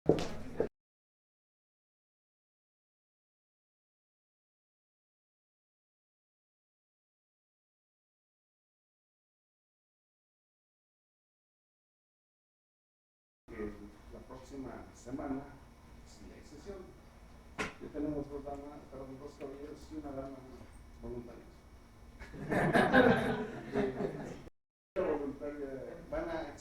La próxima semana, si hay sesión, ya tenemos dos caballeros y una dama voluntarios. Van a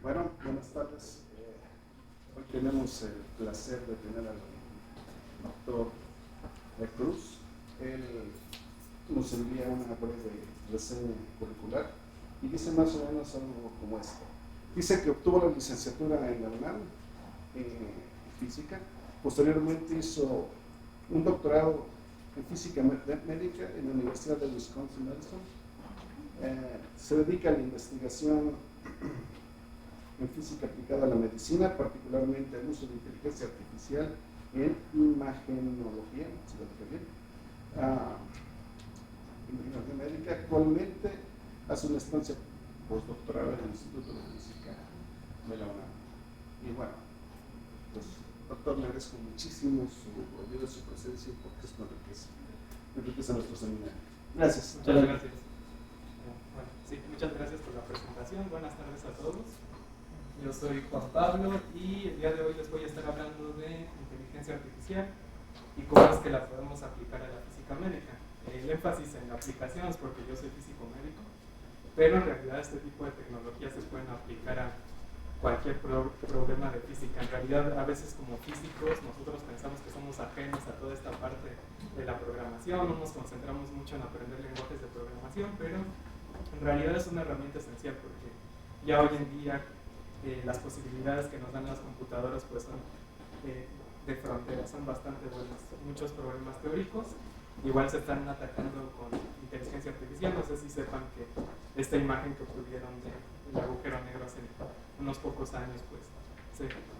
Bueno, buenas tardes. Hoy tenemos el placer de tener al doctor Cruz. Él nos envía una breve reseña curricular y dice más o menos algo como esto. Dice que obtuvo la licenciatura en la UNAM en física. Posteriormente hizo un doctorado en física médica en la Universidad de Wisconsin-Madison. Se dedica a la investigación en física aplicada a la medicina, particularmente al uso de inteligencia artificial en imagenología, si lo dije bien, imagenología médica. Actualmente hace una estancia postdoctoral en el Instituto de Física de la UNAM. Y bueno, pues doctor, le agradezco muchísimo su ayuda, su presencia, porque esto enriquece nuestro seminario. Gracias. Muchas gracias. Bueno, sí, muchas gracias por la presentación. Buenas tardes a todos. Yo soy Juan Pablo y el día de hoy les voy a estar hablando de inteligencia artificial y cómo es que la podemos aplicar a la física médica. El énfasis en la aplicación es porque yo soy físico médico, pero en realidad este tipo de tecnologías se pueden aplicar a cualquier problema de física. En realidad, a veces como físicos nosotros pensamos que somos ajenos a toda esta parte de la programación, no nos concentramos mucho en aprender lenguajes de programación, pero en realidad es una herramienta esencial porque ya hoy en día las posibilidades que nos dan las computadoras pues son de frontera, son bastante buenas. Muchos problemas teóricos igual se están atacando con inteligencia artificial. No sé si sepan que esta imagen que obtuvieron del agujero negro hace unos pocos años, pues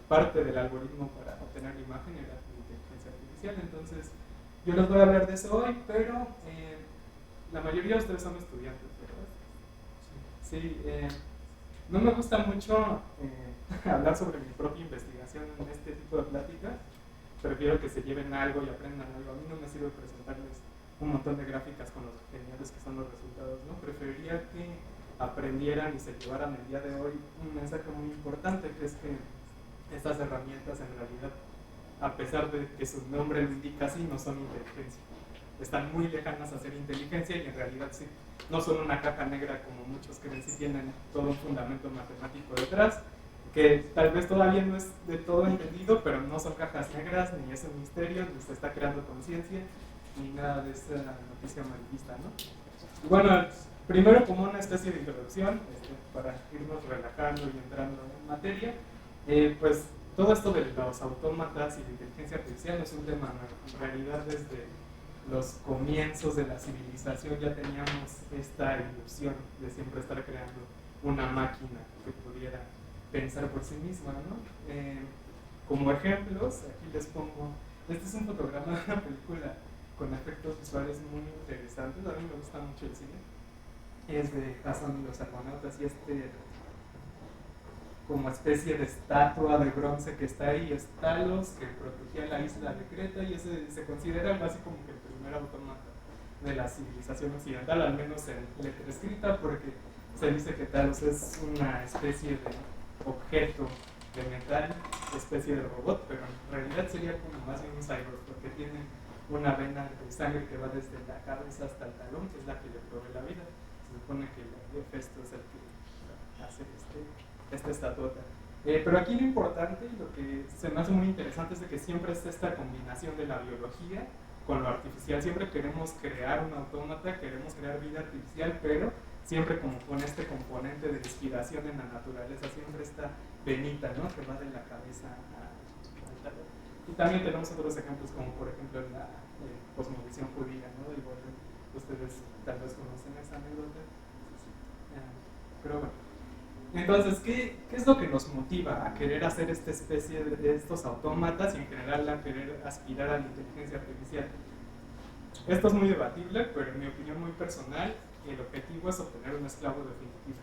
parte del algoritmo para obtener la imagen era inteligencia artificial. Entonces yo les voy a hablar de eso hoy, pero la mayoría de ustedes son estudiantes, ¿verdad? Sí. No me gusta mucho hablar sobre mi propia investigación en este tipo de pláticas. Prefiero que se lleven algo y aprendan algo. A mí no me sirve presentarles un montón de gráficas con los geniales que son los resultados, ¿no? Preferiría que aprendieran y se llevaran el día de hoy un mensaje muy importante, que es que estas herramientas en realidad, a pesar de que su nombre lo indica así, no son inteligencia. Están muy lejanas a ser inteligencia y en realidad sí, no son una caja negra como muchos creen, sí tienen todo un fundamento matemático detrás, que tal vez todavía no es de todo entendido, pero no son cajas negras, ni es un misterio, ni se está creando conciencia, ni nada de esa noticia amarillista, ¿no? Y bueno, primero como una especie de introducción, para irnos relajando y entrando en materia, pues todo esto de los autómatas y la inteligencia artificial no es un tema nuevo. En realidad desde los comienzos de la civilización ya teníamos esta ilusión de siempre estar creando una máquina que pudiera pensar por sí misma, ¿no? Como ejemplos, aquí les pongo, este es un fotograma de una película con efectos visuales muy interesantes. A mí me gusta mucho el cine, es de Jason y los Argonautas, y como especie de estatua de bronce que está ahí es Talos, que protegía la isla de Creta, y ese se considera algo así como que el primer autómata de la civilización occidental, al menos en letra escrita, porque se dice que Talos es una especie de objeto de metal, especie de robot, pero en realidad sería como más bien un cyborg, porque tiene una vena de sangre que va desde la cabeza hasta el talón, que es la que le provee la vida. Se supone que Hefesto es el que hace esta estatuota. Pero aquí lo importante y lo que se me hace muy interesante es de que siempre está esta combinación de la biología con lo artificial. Siempre queremos crear un autómata, queremos crear vida artificial, pero siempre como con este componente de inspiración en la naturaleza, siempre esta venita, ¿no?, que va de la cabeza al talón. Y también tenemos otros ejemplos, como por ejemplo en la cosmovisión judía, ¿no?, igual ustedes tal vez conocen esa anécdota. Pero bueno, entonces, ¿qué es lo que nos motiva a querer hacer esta especie de estos autómatas y en general a querer aspirar a la inteligencia artificial? Esto es muy debatible, pero en mi opinión muy personal, el objetivo es obtener un esclavo definitivo.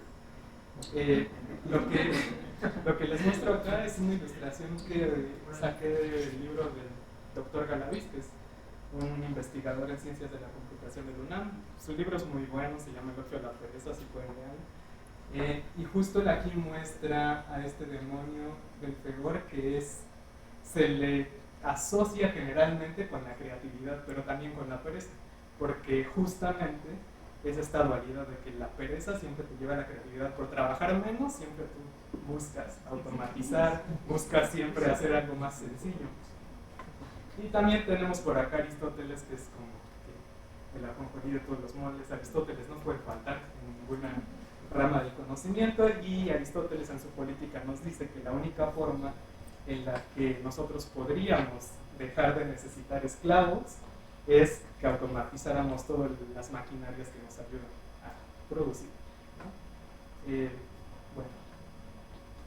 Lo que les muestro acá es una ilustración que saqué del libro del Dr. Galaviz, que es un investigador en ciencias de la computación del UNAM. Su libro es muy bueno, se llama Elogio a la pereza, si pueden leerlo. Y justo él aquí muestra a este demonio del Belfegor que se le asocia generalmente con la creatividad, pero también con la pereza, porque justamente es esta dualidad de que la pereza siempre te lleva a la creatividad. Por trabajar menos, siempre tú buscas automatizar, buscas siempre hacer algo más sencillo. Y también tenemos por acá Aristóteles, que es como que el ajonjolí de todos los moles. Aristóteles no puede faltar en ninguna rama del conocimiento, y Aristóteles en su Política nos dice que la única forma en la que nosotros podríamos dejar de necesitar esclavos es que automatizáramos todas las maquinarias que nos ayudan a producir, ¿no? Bueno.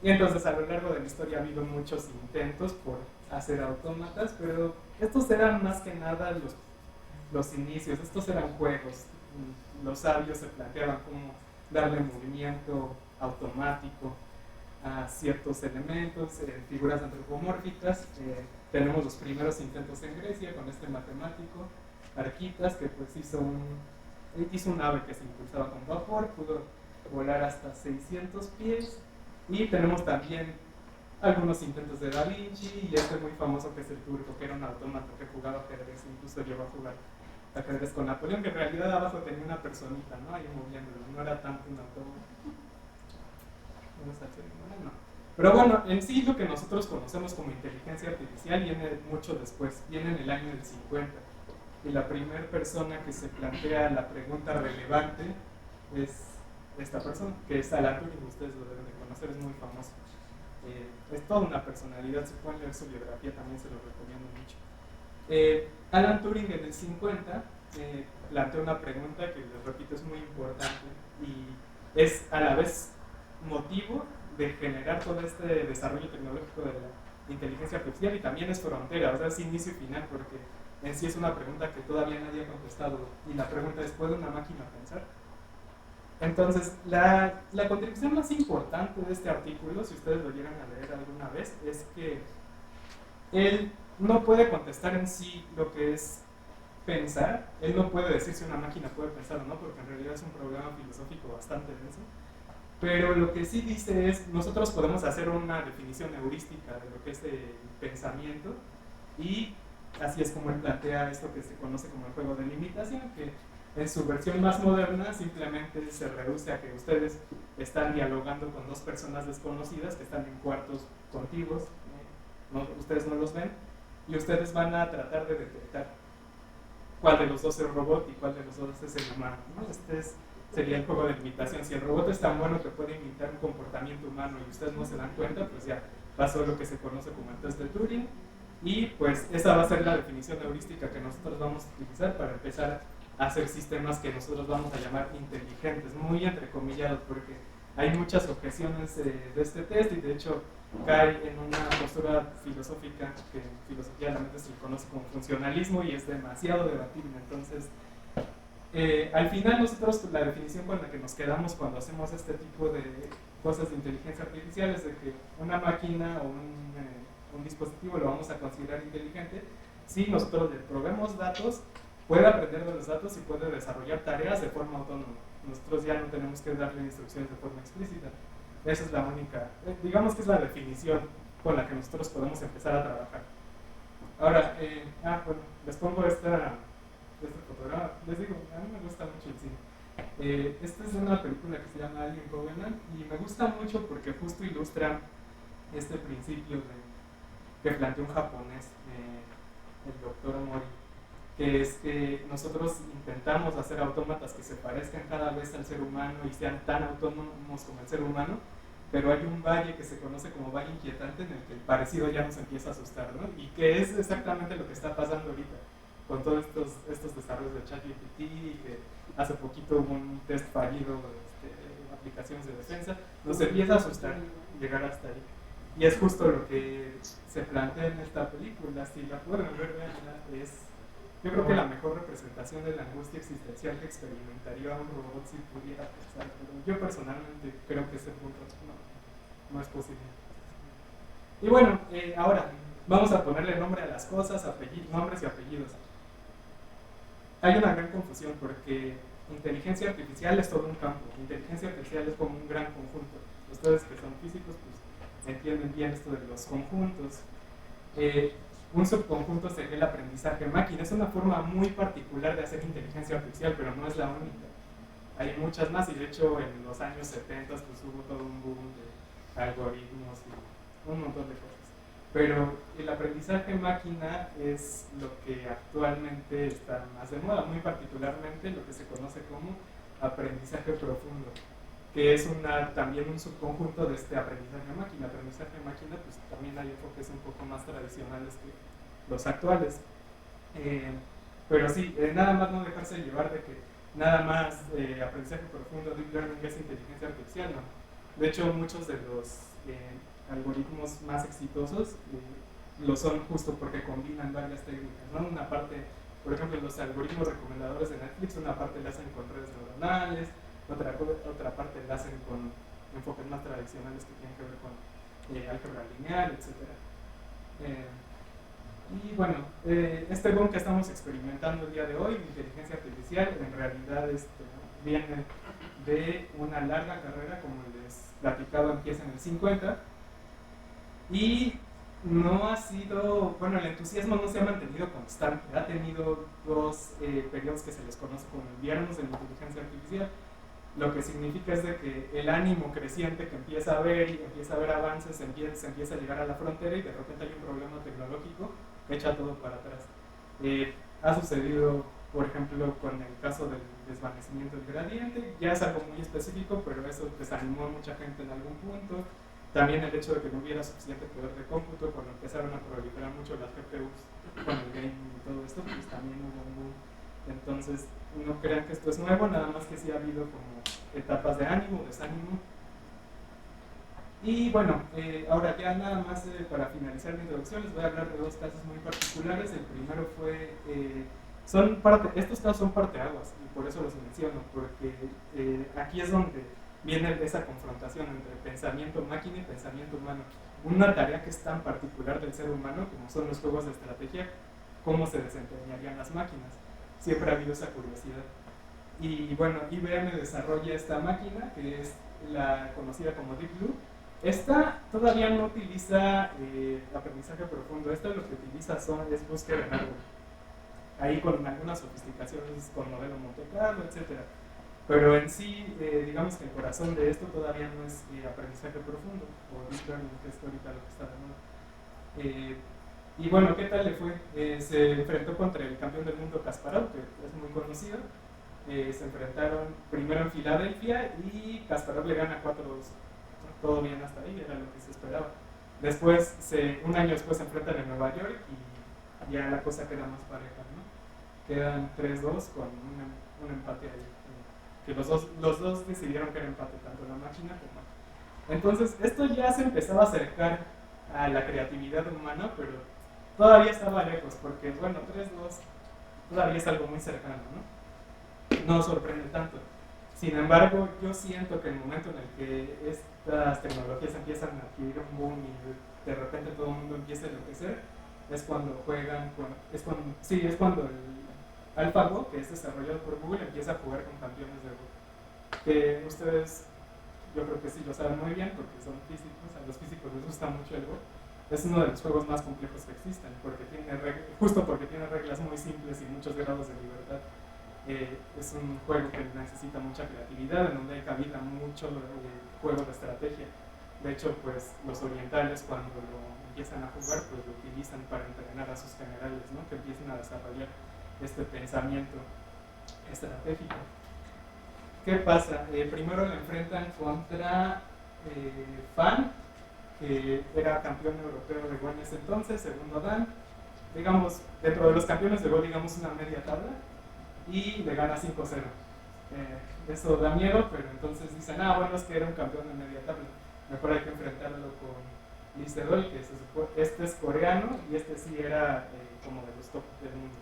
Y entonces a lo largo de la historia ha habido muchos intentos por hacer autómatas, pero estos eran más que nada los inicios, estos eran juegos. Los sabios se planteaban cómo darle movimiento automático a ciertos elementos, figuras antropomórficas. Tenemos los primeros intentos en Grecia con este matemático, Arquitas, que pues hizo un ave que se impulsaba con vapor, pudo volar hasta 600 pies, y tenemos también algunos intentos de Da Vinci, y este muy famoso que es el turco, que era un autómata que jugaba ajedrez, incluso llegó a jugar ajedrez con Napoleón, que en realidad abajo tenía una personita, ¿no?, ahí moviéndolo, no era tanto un autómata. No. Pero bueno, en sí lo que nosotros conocemos como inteligencia artificial viene mucho después, viene en el año del 50, y la primera persona que se plantea la pregunta relevante es esta persona, que es Alan Turing. Ustedes lo deben de conocer, es muy famoso. Es toda una personalidad, si pueden leer su biografía también se lo recomiendo mucho. Alan Turing en el 50 planteó una pregunta que, les repito, es muy importante y es a la vez motivo de generar todo este desarrollo tecnológico de la inteligencia artificial, y también es frontera, o sea, es inicio y final, porque en sí es una pregunta que todavía nadie ha contestado, y la pregunta es: ¿puede una máquina pensar? Entonces, la contribución más importante de este artículo, si ustedes lo llegan a leer alguna vez, es que él no puede contestar en sí lo que es pensar. Él no puede decir si una máquina puede pensar o no, porque en realidad es un problema filosófico bastante denso. Pero lo que sí dice es: nosotros podemos hacer una definición heurística de lo que es el pensamiento, y así es como él plantea esto que se conoce como el juego de limitación, que en su versión más moderna simplemente se reduce a que ustedes están dialogando con dos personas desconocidas que están en cuartos contiguos, ustedes no los ven, y ustedes van a tratar de detectar cuál de los dos es el robot y cuál de los dos es el humano, ¿no? Sería el juego de imitación. Si el robot es tan bueno que puede imitar un comportamiento humano y ustedes no se dan cuenta, pues ya pasó lo que se conoce como el test de Turing, y pues esa va a ser la definición heurística que nosotros vamos a utilizar para empezar a hacer sistemas que nosotros vamos a llamar inteligentes, muy entrecomillados, porque hay muchas objeciones de este test, y de hecho cae en una postura filosófica que en filosofía de la mente se le conoce como funcionalismo, y es demasiado debatible. Entonces, al final nosotros la definición con la que nos quedamos cuando hacemos este tipo de cosas de inteligencia artificial es de que una máquina o un dispositivo lo vamos a considerar inteligente si nosotros le proveemos datos puede aprender de los datos y puede desarrollar tareas de forma autónoma. Nosotros ya no tenemos que darle instrucciones de forma explícita. Esa es la única, digamos que es la definición con la que nosotros podemos empezar a trabajar. Ahora, bueno, les pongo este fotograma. Les digo, a mí me gusta mucho el cine. Esta es una película que se llama Alien Covenant y me gusta mucho porque justo ilustra este principio que planteó un japonés, el doctor Mori, que es que nosotros intentamos hacer autómatas que se parezcan cada vez al ser humano y sean tan autónomos como el ser humano, pero hay un valle que se conoce como valle inquietante en el que el parecido ya nos empieza a asustar, ¿no? Y que es exactamente lo que está pasando ahorita con todos estos desarrollos de ChatGPT, que hace poquito hubo un test fallido de aplicaciones de defensa, nos empieza a asustar llegar hasta ahí. Y es justo lo que se plantea en esta película. Si la pueden ver, es, yo creo que la mejor representación de la angustia existencial que experimentaría un robot si pudiera pensar, pero yo personalmente creo que ese punto no es posible. Y bueno, ahora vamos a ponerle nombre a las cosas, nombres y apellidos. Hay una gran confusión porque inteligencia artificial es todo un campo, inteligencia artificial es como un gran conjunto. Ustedes que son físicos pues entienden bien esto de los conjuntos. Un subconjunto sería el aprendizaje máquina. Es una forma muy particular de hacer inteligencia artificial, pero no es la única. Hay muchas más y de hecho en los años 70 pues, hubo todo un boom de algoritmos y un montón de cosas. Pero el aprendizaje máquina es lo que actualmente está más de moda, muy particularmente lo que se conoce como aprendizaje profundo, que es también un subconjunto de este aprendizaje máquina. Aprendizaje máquina, pues también hay enfoques un poco más tradicionales que los actuales. Pero sí, nada más no dejarse llevar de que nada más aprendizaje profundo, deep learning es inteligencia artificial, no. De hecho, muchos de los algoritmos más exitosos lo son justo porque combinan varias técnicas, ¿no? Una parte, por ejemplo, los algoritmos recomendadores de Netflix, una parte la hacen con redes neuronales, otra parte la hacen con enfoques más tradicionales que tienen que ver con álgebra lineal, etc. Y bueno, este boom que estamos experimentando el día de hoy, inteligencia artificial, en realidad viene de una larga carrera, como les platicaba, empieza en el 50 y no ha sido, bueno, el entusiasmo no se ha mantenido constante, ha tenido dos periodos que se les conoce como inviernos de la inteligencia artificial, lo que significa es de que el ánimo creciente que empieza a ver y empieza a ver avances, se empieza a llegar a la frontera y de repente hay un problema tecnológico que echa todo para atrás. Ha sucedido, por ejemplo, con el caso del desvanecimiento del gradiente, ya es algo muy específico, pero eso desanimó a mucha gente en algún punto. También el hecho de que no hubiera suficiente poder de cómputo, cuando empezaron a proliferar mucho las GPUs con el gaming y todo esto, pues también hubo un boom. Entonces, no crean que esto es nuevo, nada más que sí ha habido como etapas de ánimo, desánimo. Y bueno, ahora ya nada más para finalizar mi introducción, les voy a hablar de dos casos muy particulares. El primero fue, estos casos son parteaguas, y por eso los menciono, porque aquí es donde viene esa confrontación entre pensamiento máquina y pensamiento humano. Una tarea que es tan particular del ser humano como son los juegos de estrategia, cómo se desempeñarían las máquinas. Siempre ha habido esa curiosidad. Y bueno, IBM desarrolla esta máquina, que es la conocida como Deep Blue. Esta todavía no utiliza aprendizaje profundo, esta lo que utiliza es búsqueda en árbol. Ahí con algunas sofisticaciones con modelo Monte Carlo, etc. Pero en sí, digamos que el corazón de esto todavía no es aprendizaje profundo, o Deep Learning, que es ahorita lo que está de moda. Y bueno, ¿qué tal le fue? Se enfrentó contra el campeón del mundo Kasparov, que es muy conocido. Se enfrentaron primero en Filadelfia y Kasparov le gana 4-2. Todo bien hasta ahí, era lo que se esperaba. Después, un año después se enfrentan en Nueva York y ya la cosa queda más pareja, ¿no? Quedan 3-2 con un empate ahí. Que los dos decidieron que era empate, tanto la máquina como... Entonces, esto ya se empezaba a acercar a la creatividad humana, pero todavía estaba lejos, porque bueno, 3-2 todavía es algo muy cercano, ¿no? No sorprende tanto. Sin embargo, yo siento que el momento en el que estas tecnologías empiezan a adquirir un boom y de repente todo el mundo empieza a enloquecer, es cuando juegan, es cuando AlphaGo, que es desarrollado por Google, empieza a jugar con campeones de Go. Que ustedes, yo creo que sí lo saben muy bien porque son físicos, a los físicos les gusta mucho el Go. Es uno de los juegos más complejos que existen, porque justo porque tiene reglas muy simples y muchos grados de libertad. Es un juego que necesita mucha creatividad, en donde hay cabida mucho juego de estrategia. De hecho, pues los orientales cuando lo empiezan a jugar, pues lo utilizan para entrenar a sus generales, ¿no? Que empiecen a desarrollar este pensamiento estratégico. ¿Qué pasa? Primero lo enfrentan contra Fan, que era campeón europeo de Go en ese entonces, segundo Dan. Digamos, dentro de los campeones de Go, digamos una media tabla, y le gana 5-0. Eso da miedo, pero entonces dicen, bueno, es que era un campeón de media tabla. Mejor hay que enfrentarlo con Lee Sedol, que este es coreano y este sí era como de los top del mundo.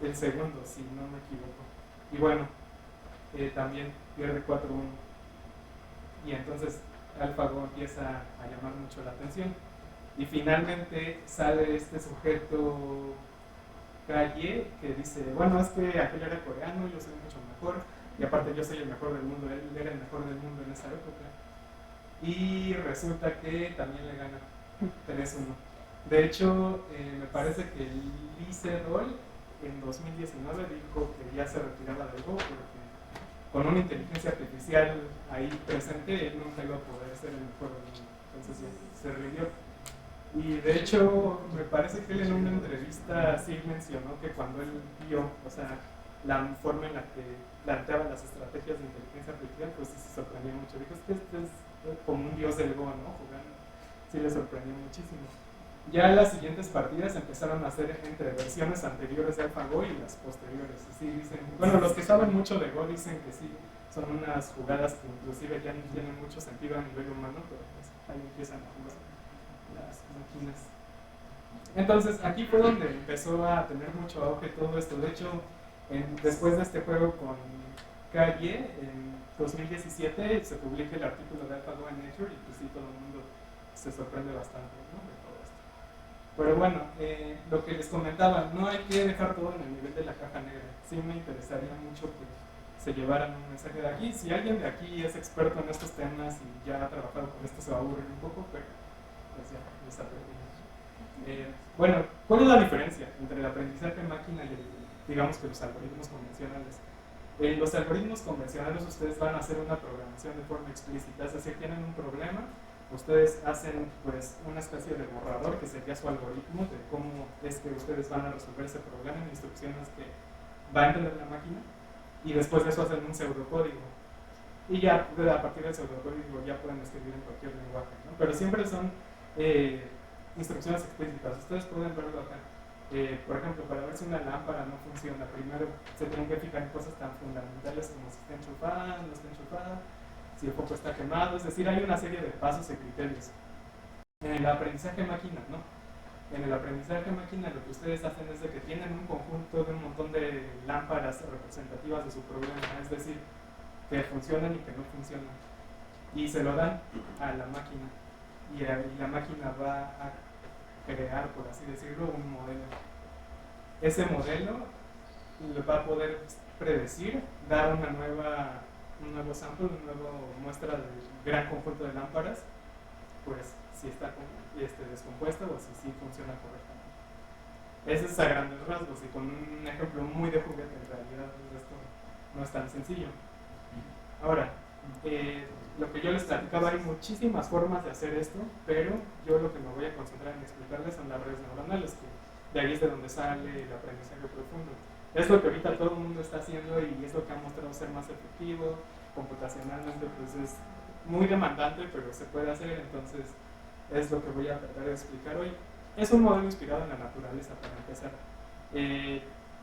El segundo, si no me equivoco. Y bueno, también pierde 4-1. Y entonces AlphaGo empieza a llamar mucho la atención. Y finalmente sale este sujeto Calle que dice, bueno, es que aquel era coreano, yo soy mucho mejor, y aparte yo soy el mejor del mundo, él era el mejor del mundo en esa época. Y resulta que también le gana 3-1. De hecho, me parece que Lee Sedol en 2019 dijo que ya se retiraba del Go porque con una inteligencia artificial ahí presente él nunca iba a poder ser el mejor del mundo. Entonces se rindió. Y de hecho, me parece que él en una entrevista sí mencionó que cuando él vio, o sea, la forma en la que planteaba las estrategias de inteligencia artificial, pues sí se sorprendió mucho. Dijo, es que este es como un dios del Go, ¿no? Jugando. Sí le sorprendió muchísimo. Ya las siguientes partidas empezaron a hacer entre versiones anteriores de AlphaGo y las posteriores. Sí, dicen, bueno, los que saben mucho de Go dicen que sí, son unas jugadas que inclusive ya no tienen mucho sentido a nivel humano, pero pues ahí empiezan a jugar las máquinas. Entonces aquí fue donde empezó a tener mucho auge todo esto. De hecho, después de este juego con Calle, en 2017 se publica el artículo de AlphaGo en Nature y pues sí, todo el mundo se sorprende bastante, ¿no? De todo esto. Pero bueno, lo que les comentaba, no hay que dejar todo en el nivel de la caja negra. Sí me interesaría mucho que se llevaran un mensaje de aquí. Si alguien de aquí es experto en estos temas y ya ha trabajado con esto, se va a aburrir un poco, pero pues ya, les aprendimos. Bueno, ¿cuál es la diferencia entre el aprendizaje máquina y digamos que los algoritmos convencionales? En los algoritmos convencionales ustedes van a hacer una programación de forma explícita, es decir, tienen un problema, ustedes hacen pues una especie de borrador que sería su algoritmo de cómo es que ustedes van a resolver ese problema en instrucciones que va a entender la máquina, y después de eso hacen un pseudocódigo. Y ya a partir del pseudocódigo ya pueden escribir en cualquier lenguaje, ¿no? Pero siempre son instrucciones explícitas. Ustedes pueden verlo acá. Por ejemplo, para ver si una lámpara no funciona, primero se tienen que fijar en cosas tan fundamentales como si está enchufada, no está enchufada, si el foco está quemado. Es decir, hay una serie de pasos y criterios. En el aprendizaje máquina, ¿no? En el aprendizaje máquina lo que ustedes hacen es de que tienen un conjunto de un montón de lámparas representativas de su problema, es decir, que funcionan y que no funcionan. Y se lo dan a la máquina. Y la máquina va a crear, por así decirlo, un modelo. Ese modelo lo va a poder predecir, dar un nuevo sample, una nueva muestra del gran conjunto de lámparas, pues si está descompuesta o si sí funciona correctamente. Eso es a grandes rasgos y con un ejemplo muy de juguete. En realidad esto no es tan sencillo. Ahora, lo que yo les platicaba, hay muchísimas formas de hacer esto, pero yo lo que me voy a concentrar en explicarles son las redes neuronales, que de ahí es de donde sale el aprendizaje profundo. Es lo que ahorita todo el mundo está haciendo y es lo que ha mostrado ser más efectivo. Computacionalmente pues es muy demandante, pero se puede hacer, entonces es lo que voy a tratar de explicar hoy. Es un modelo inspirado en la naturaleza, para empezar.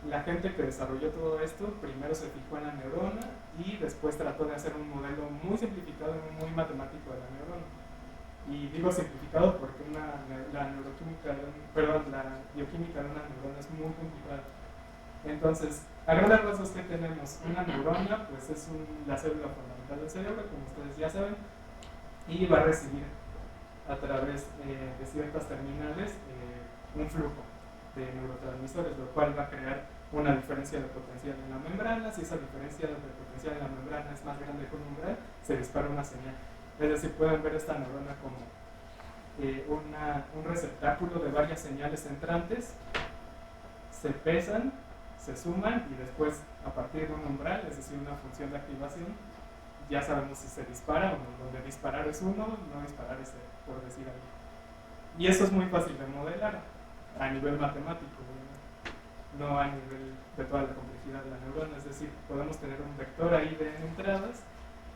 La gente que desarrolló todo esto primero se fijó en la neurona y después trató de hacer un modelo muy simplificado y muy matemático de la neurona. Y digo simplificado porque la bioquímica de una neurona es muy complicada. Entonces, a grandes rasgos, ¿qué tenemos? Una neurona pues es la célula fundamental del cerebro, como ustedes ya saben, y va a recibir a través de ciertas terminales un flujo de neurotransmisores, lo cual va a crear una diferencia de potencial en la membrana. Si esa diferencia de potencial en la membrana es más grande que un umbral, se dispara una señal. Es decir, pueden ver esta neurona como un receptáculo de varias señales entrantes, se pesan, se suman y después, a partir de un umbral, es decir, una función de activación, ya sabemos si se dispara o no. Donde disparar es 1, no disparar es 0, por decir algo. Y eso es muy fácil de modelar a nivel matemático, no a nivel de toda la complejidad de la neurona. Es decir, podemos tener un vector ahí de entradas,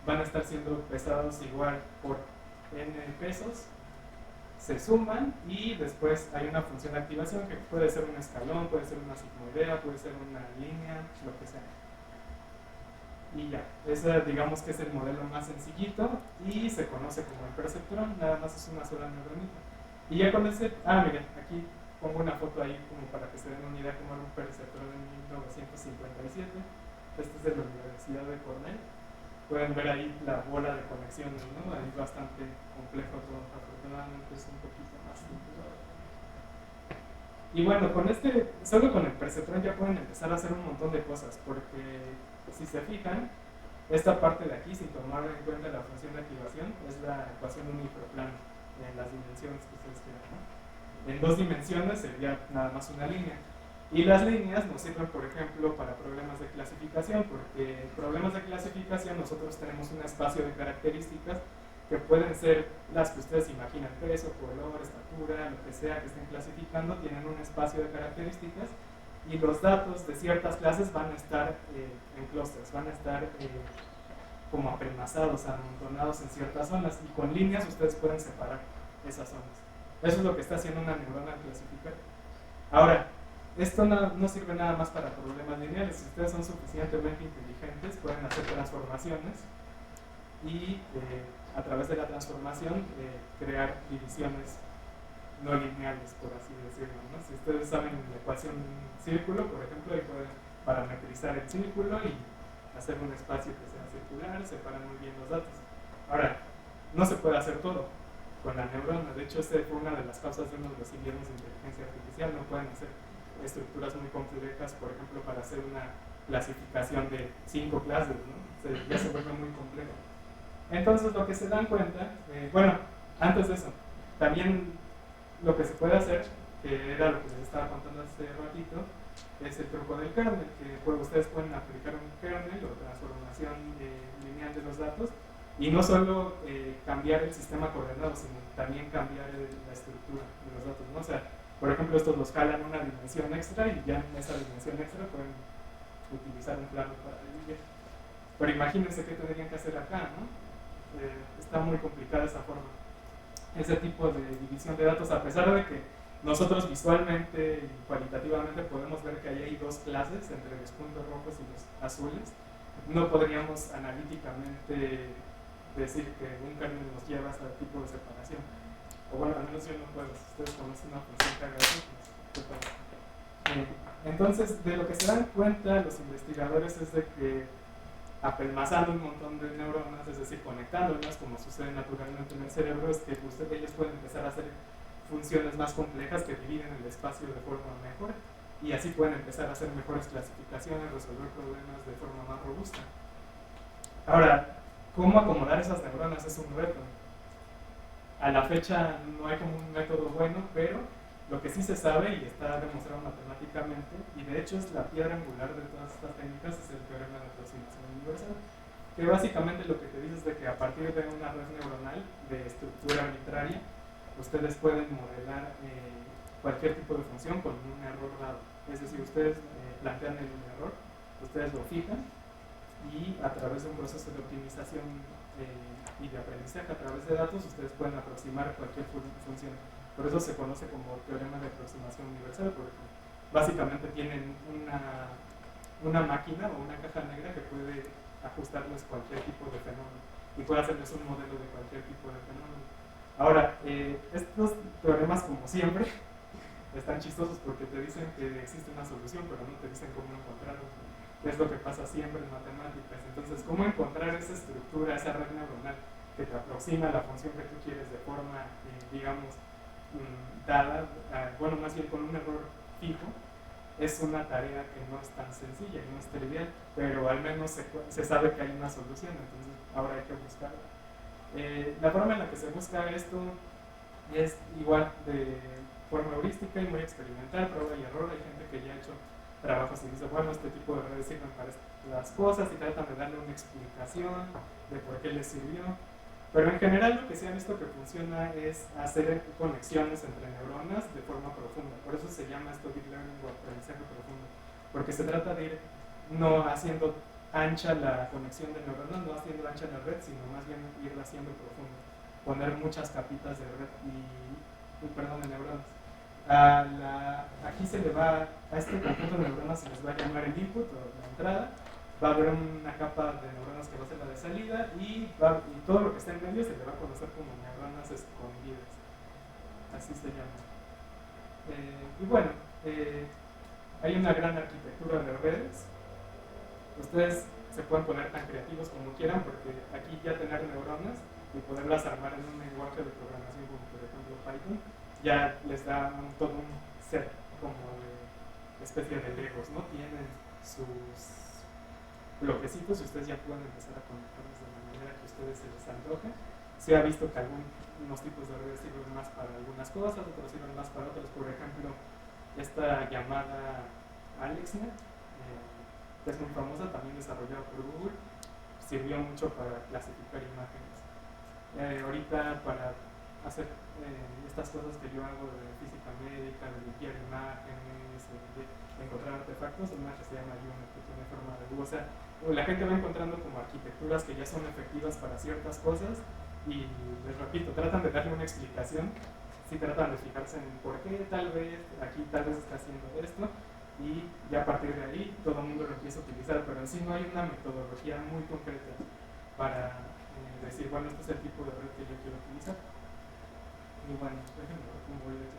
van a estar siendo pesados igual por n pesos, se suman y después hay una función de activación que puede ser un escalón, puede ser una sigmoidea, puede ser una línea, lo que sea. Y ya, ese digamos que es el modelo más sencillito y se conoce como el perceptrón, nada más es una sola neuronita. Y ya con ese, miren, aquí pongo una foto ahí como para que se den una idea cómo era un perceptrón en 1957. Este es de la Universidad de Cornell. Pueden ver ahí la bola de conexiones, ¿no? Ahí bastante complejo todo, afortunadamente es un poquito más simple. Y bueno, solo con el perceptrón ya pueden empezar a hacer un montón de cosas, porque si se fijan, esta parte de aquí, sin tomar en cuenta la función de activación, es la ecuación de un microplano en las dimensiones que ustedes quieran, ¿no? En 2 dimensiones sería nada más una línea. Y las líneas nos sirven, por ejemplo, para problemas de clasificación, porque en problemas de clasificación nosotros tenemos un espacio de características que pueden ser las que ustedes imaginan, peso, color, estatura, lo que sea que estén clasificando, tienen un espacio de características y los datos de ciertas clases van a estar en clústeres, van a estar como apelmazados, amontonados en ciertas zonas, y con líneas ustedes pueden separar esas zonas. Eso es lo que está haciendo una neurona al clasificar. Ahora, esto no sirve nada más para problemas lineales. Si ustedes son suficientemente inteligentes, pueden hacer transformaciones y a través de la transformación crear divisiones no lineales, por así decirlo, ¿no? Si ustedes saben la ecuación de un círculo, por ejemplo, ahí pueden parametrizar el círculo y hacer un espacio que sea circular, separan muy bien los datos. Ahora, no se puede hacer todo con la neurona. De hecho, esta fue una de las causas de uno de los inviernos de inteligencia artificial. No pueden hacer estructuras muy complejas, por ejemplo, para hacer una clasificación de 5 clases, ¿no? Ya se vuelve muy complejo. Entonces, lo que se dan cuenta, bueno, antes de eso, también lo que se puede hacer, que era lo que les estaba contando hace ratito, es el truco del kernel, que pues, ustedes pueden aplicar un kernel o transformación lineal de los datos, y no solo cambiar el sistema coordenado, sino también cambiar la estructura de los datos, ¿no? O sea, por ejemplo, estos los jalan una dimensión extra y ya en esa dimensión extra pueden utilizar un plano para dividir. Pero imagínense qué tendrían que hacer acá, ¿no? Está muy complicada esa forma. Ese tipo de división de datos, a pesar de que nosotros visualmente y cualitativamente podemos ver que ahí hay 2 clases entre los puntos rojos y los azules, no podríamos analíticamente decir que un kernel nos lleva a este tipo de separación. O bueno, al menos yo no puedo. Si ustedes conocen una función que haga eso, pues, entonces, de lo que se dan cuenta los investigadores es de que apelmazando un montón de neuronas, es decir, conectándolas como sucede naturalmente en el cerebro, es que ellos pueden empezar a hacer funciones más complejas que dividen el espacio de forma mejor, y así pueden empezar a hacer mejores clasificaciones, resolver problemas de forma más robusta. Ahora, ¿cómo acomodar esas neuronas? Es un reto. A la fecha no hay como un método bueno, pero lo que sí se sabe y está demostrado matemáticamente, y de hecho es la piedra angular de todas estas técnicas, es el teorema de aproximación universal, que básicamente lo que te dice es de que a partir de una red neuronal de estructura arbitraria, ustedes pueden modelar cualquier tipo de función con un error dado. Es decir, ustedes plantean el error, ustedes lo fijan, y a través de un proceso de optimización y de aprendizaje a través de datos, ustedes pueden aproximar cualquier función. Por eso se conoce como teorema de aproximación universal, porque básicamente tienen una máquina o una caja negra que puede ajustarles cualquier tipo de fenómeno y puede hacerles un modelo de cualquier tipo de fenómeno. Ahora, estos teoremas, como siempre, están chistosos porque te dicen que existe una solución, pero no te dicen cómo encontrarla. Es lo que pasa siempre en matemáticas. Entonces, ¿cómo encontrar esa estructura, esa red neuronal que te aproxima a la función que tú quieres de forma, digamos, dada, bueno, más bien con un error fijo? es una tarea que no es tan sencilla y no es trivial, pero al menos se sabe que hay una solución, entonces ahora hay que buscarla. La forma en la que se busca esto es igual de forma heurística y muy experimental, prueba y error. Hay gente que ya ha hecho trabajos y dice, bueno, este tipo de redes sirven para las cosas y tratan de darle una explicación de por qué les sirvió. Pero en general lo que se ha visto que funciona es hacer conexiones entre neuronas de forma profunda. Por eso se llama esto deep learning o aprendizaje profundo. Porque se trata de ir no haciendo ancha la conexión de neuronas, no haciendo ancha la red, sino más bien irla haciendo profunda. Poner muchas capitas de red de neuronas. Aquí se le va, a este conjunto de neuronas se les va a llamar el input o la entrada. Va a haber una capa de neuronas que va a ser la de salida y todo lo que está en medio se le va a conocer como neuronas escondidas. Así se llama. Y bueno, hay una gran arquitectura de redes. Ustedes se pueden poner tan creativos como quieran, porque aquí ya tener neuronas y poderlas armar en un lenguaje de programación como por ejemplo Python ya les da todo un set como de especie de legos, ¿no? Tienen sus bloquecitos y ustedes ya pueden empezar a conectarlos de la manera que a ustedes se les antoje. Se ha visto que algunos tipos de redes sirven más para algunas cosas, otros sirven más para otras. Por ejemplo, esta llamada AlexNet, que es muy famosa, también desarrollada por Google, sirvió mucho para clasificar imágenes. Ahorita para hacer estas cosas que yo hago de física médica, de limpiar imágenes, de encontrar artefactos, una que se llama Juno, que tiene forma de búho. O sea, la gente va encontrando como arquitecturas que ya son efectivas para ciertas cosas y les repito, tratan de darle una explicación, sí tratan de fijarse en por qué tal vez aquí tal vez está haciendo esto y ya a partir de ahí todo el mundo lo empieza a utilizar, pero en sí no hay una metodología muy concreta para decir, bueno, este es el tipo de red que yo quiero utilizar. Y bueno, déjenme ver cómo voy a decir.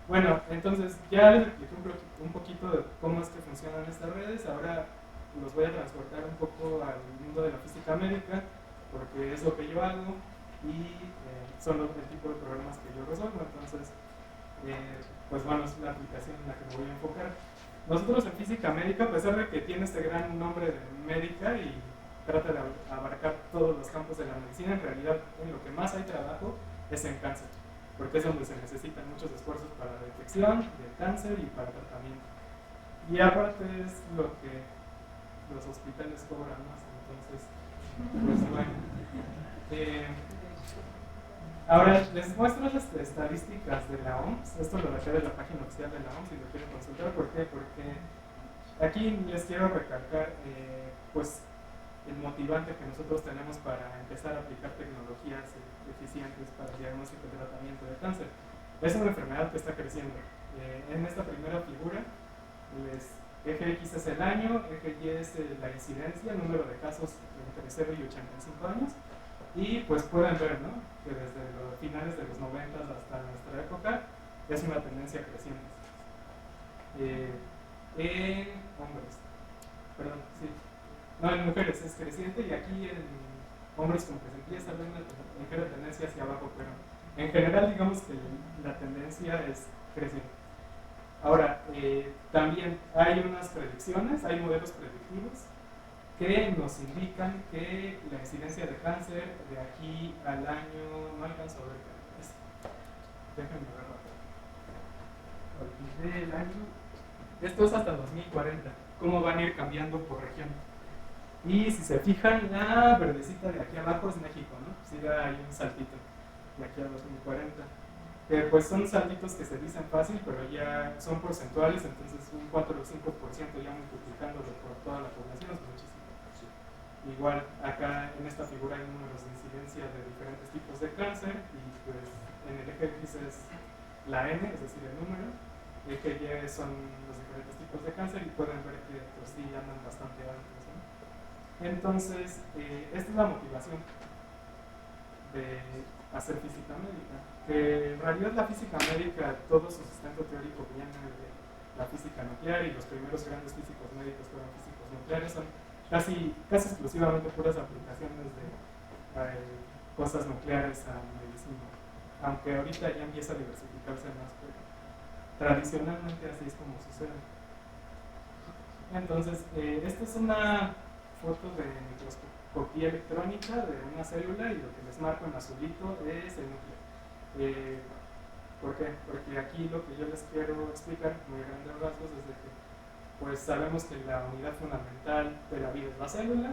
Bueno, entonces ya les expliqué un poquito de cómo es que funcionan estas redes. Ahora los voy a transportar un poco al mundo de la física médica, porque es lo que yo hago y son el tipo de problemas que yo resuelvo. Entonces, pues bueno, es la aplicación en la que me voy a enfocar. Nosotros en física médica, a pesar de que tiene este gran nombre de médica y trata de abarcar todos los campos de la medicina, en realidad en lo que más hay trabajo es en cáncer, porque es donde se necesitan muchos esfuerzos para la detección del cáncer y para tratamiento. Y aparte es lo que los hospitales cobran más, entonces, pues bueno. Ahora les muestro las estadísticas de la OMS. Esto lo dejé de la página oficial de la OMS si lo quieren consultar. ¿Por qué? Porque aquí les quiero recalcar pues el motivante que nosotros tenemos para empezar a aplicar tecnologías eficientes para el diagnóstico y tratamiento de cáncer. Es una enfermedad que está creciendo. En esta primera figura, eje X es el año, eje Y es la incidencia, el número de casos entre 0 y 85 años. Y pues pueden ver, ¿no?, que desde los finales de los 90 hasta nuestra época es una tendencia creciente. En hombres, perdón, sí. No, en mujeres es creciente y aquí en hombres con presentía sale una ligera tendencia hacia abajo, pero en general digamos que la tendencia es creciente. Ahora, también hay unas predicciones, hay modelos predictivos que nos indican que la incidencia de cáncer de aquí al año, no alcanzo a ver qué es, déjenme verlo acá, olvidé el año, esto es hasta 2040, cómo van a ir cambiando por región. Y si se fijan, la verdecita de aquí abajo es México, ¿no? Sí, hay un saltito de aquí a 2040. Pues son saltitos que se dicen fácil, pero ya son porcentuales, entonces un 4 o 5% ya multiplicándolo por toda la población es muchísimo. Igual acá en esta figura hay números de incidencia de diferentes tipos de cáncer y pues en el eje X es la N, es decir, el número, el eje Y son los diferentes tipos de cáncer y pueden ver que pues sí andan bastante altos, ¿no? Entonces, esta es la motivación de hacer física médica, que en realidad la física médica, todo su sustento teórico viene de la física nuclear y los primeros grandes físicos médicos fueron físicos nucleares, son casi exclusivamente puras aplicaciones de cosas nucleares a medicina, aunque ahorita ya empieza a diversificarse más. tradicionalmente así es como sucede. Entonces, esta es una foto de microscopía electrónica de una célula y lo que les marco en azulito es el núcleo. ¿Por qué? Porque aquí lo que yo les quiero explicar muy a grandes rasgos es de que pues sabemos que la unidad fundamental de la vida es la célula.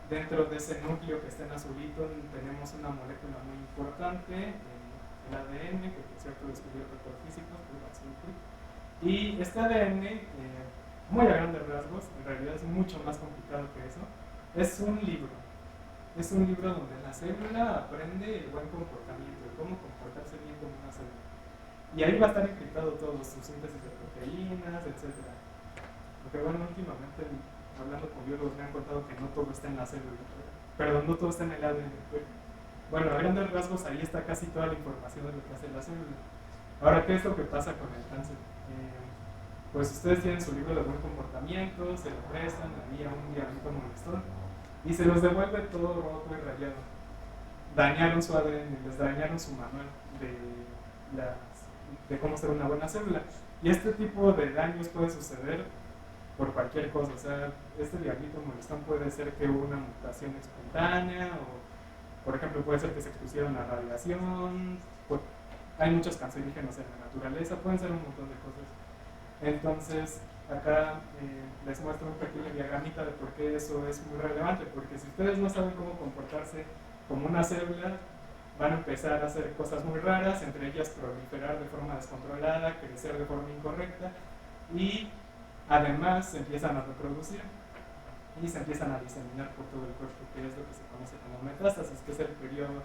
Dentro de ese núcleo que está en azulito tenemos una molécula muy importante, el ADN, que por cierto descubrió otro físico, y este ADN, muy a grandes rasgos, en realidad es mucho más complicado que eso, es un libro. Es un libro donde la célula aprende el buen comportamiento, cómo comportarse bien como una célula. Y ahí va a estar encriptado todo, su síntesis de proteínas, etc. Porque bueno, últimamente hablando con biólogos me han contado que no todo está en la célula, perdón, no todo está en el ADN. Bueno, a grandes rasgos ahí está casi toda la información de lo que hace la célula. Ahora, ¿qué es lo que pasa con el cáncer? Pues ustedes tienen su libro de buen comportamiento, se lo prestan, había un diablito molestón y se los devuelve todo roto y rayado. Dañaron su ADN, les dañaron su manual de cómo ser una buena célula. Y este tipo de daños puede suceder por cualquier cosa. O sea, este diablito molestón puede ser que hubo una mutación espontánea o, por ejemplo, puede ser que se expusieron a radiación. Hay muchos cancerígenos en la naturaleza, pueden ser un montón de cosas. Entonces, acá les muestro un pequeño diagramita de por qué eso es muy relevante, porque si ustedes no saben cómo comportarse como una célula, van a empezar a hacer cosas muy raras, entre ellas proliferar de forma descontrolada, crecer de forma incorrecta y además se empiezan a reproducir y se empiezan a diseminar por todo el cuerpo, que es lo que se conoce como metástasis, que es el periodo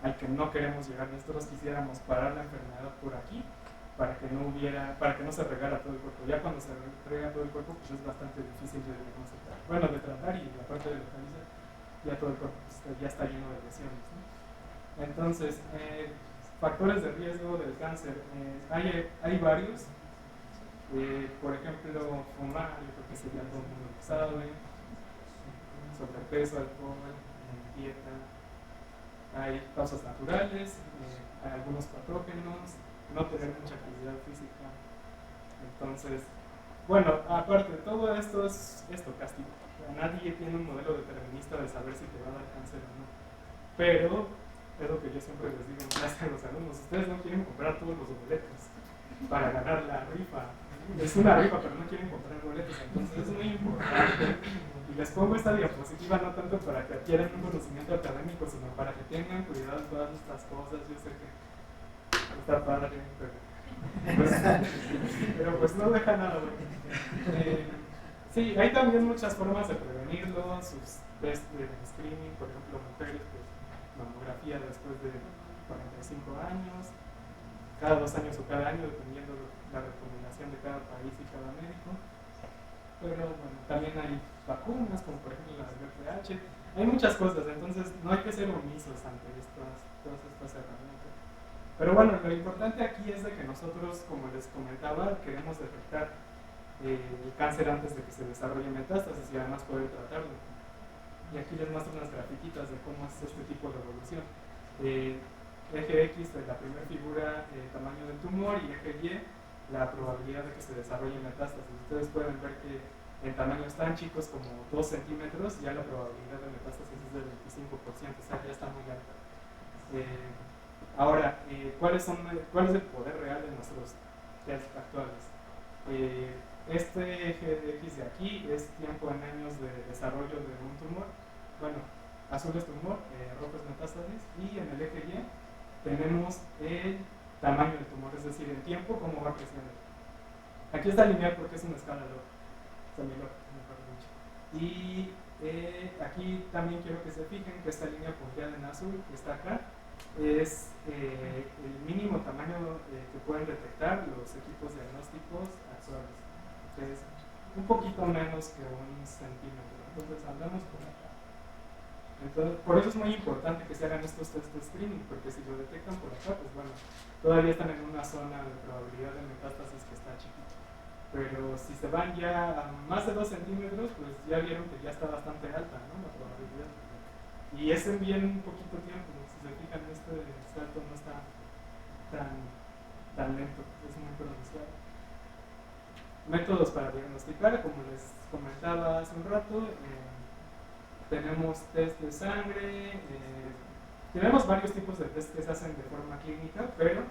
al que no queremos llegar. Nosotros quisiéramos parar la enfermedad por aquí para que no se regara todo el cuerpo. Ya cuando se rega todo el cuerpo, pues es bastante difícil de diagnosticar, bueno, de tratar, y la parte de localizar, ya todo el cuerpo pues, ya está lleno de lesiones, ¿no? Entonces, factores de riesgo del cáncer, hay varios. Por ejemplo, fumar, yo creo que sería todo el mundo que sabe, sobrepeso, alcohol, dieta. Hay causas naturales, hay algunos patógenos, no tener mucha actividad física. Entonces, bueno, aparte de todo esto es estocástico. Nadie tiene un modelo determinista de saber si te va a dar cáncer o no. Pero es lo que yo siempre les digo en clase a los alumnos: ustedes no quieren comprar todos los boletos para ganar la rifa. Es una rifa, pero no quieren comprar boletos. Entonces es muy importante. Y les pongo esta diapositiva no tanto para que adquieran un conocimiento académico, sino para que tengan cuidado en todas estas cosas. Yo sé que está padre, pero pues no deja nada bueno. Sí, hay también muchas formas de prevenirlo, sus test de screening, por ejemplo, mujeres, pues mamografía después de 45 años, cada 2 años o cada año, dependiendo de la recomendación de cada país y cada médico. Pero bueno, también hay vacunas, como por ejemplo las VPH, hay muchas cosas, entonces no hay que ser omisos ante todas estas herramientas. Pero bueno, lo importante aquí es de que nosotros, como les comentaba, queremos detectar el cáncer antes de que se desarrolle metástasis y además poder tratarlo. Y aquí les muestro unas grafiquitas de cómo es este tipo de evolución. Eje X de la primera figura, tamaño del tumor, y eje Y, la probabilidad de que se desarrolle metástasis. Ustedes pueden ver que en tamaños tan chicos como 2 centímetros, ya la probabilidad de metástasis es del 25%, o sea, ya está muy alta. Ahora, ¿cuál es el poder real de nuestros test actuales? Este eje X de aquí es tiempo en años de desarrollo de un tumor. Bueno, azul es tumor, rojo es metástasis, y en el eje Y tenemos el tamaño del tumor, es decir, el tiempo, cómo va creciendo. Aquí está lineal porque es una escala log, semilog, mejor dicho. Y aquí también quiero que se fijen que esta línea punteada en azul, que está acá, es el mínimo tamaño que pueden detectar los equipos diagnósticos actuales, que es un poquito menos que 1 centímetro. Entonces andamos por acá. Entonces, por eso es muy importante que se hagan estos test de screening, porque si lo detectan por acá, pues bueno, todavía están en una zona de probabilidad de metástasis que está chiquita. Pero si se van ya a más de 2 centímetros, pues ya vieron que ya está bastante alta, ¿no?, la probabilidad. Y es en bien poquito tiempo. Si se fijan, este salto no está tan lento, es muy pronunciado. Métodos para diagnosticar, como les comentaba hace un rato, tenemos test de sangre, tenemos varios tipos de test que se hacen de forma clínica, pero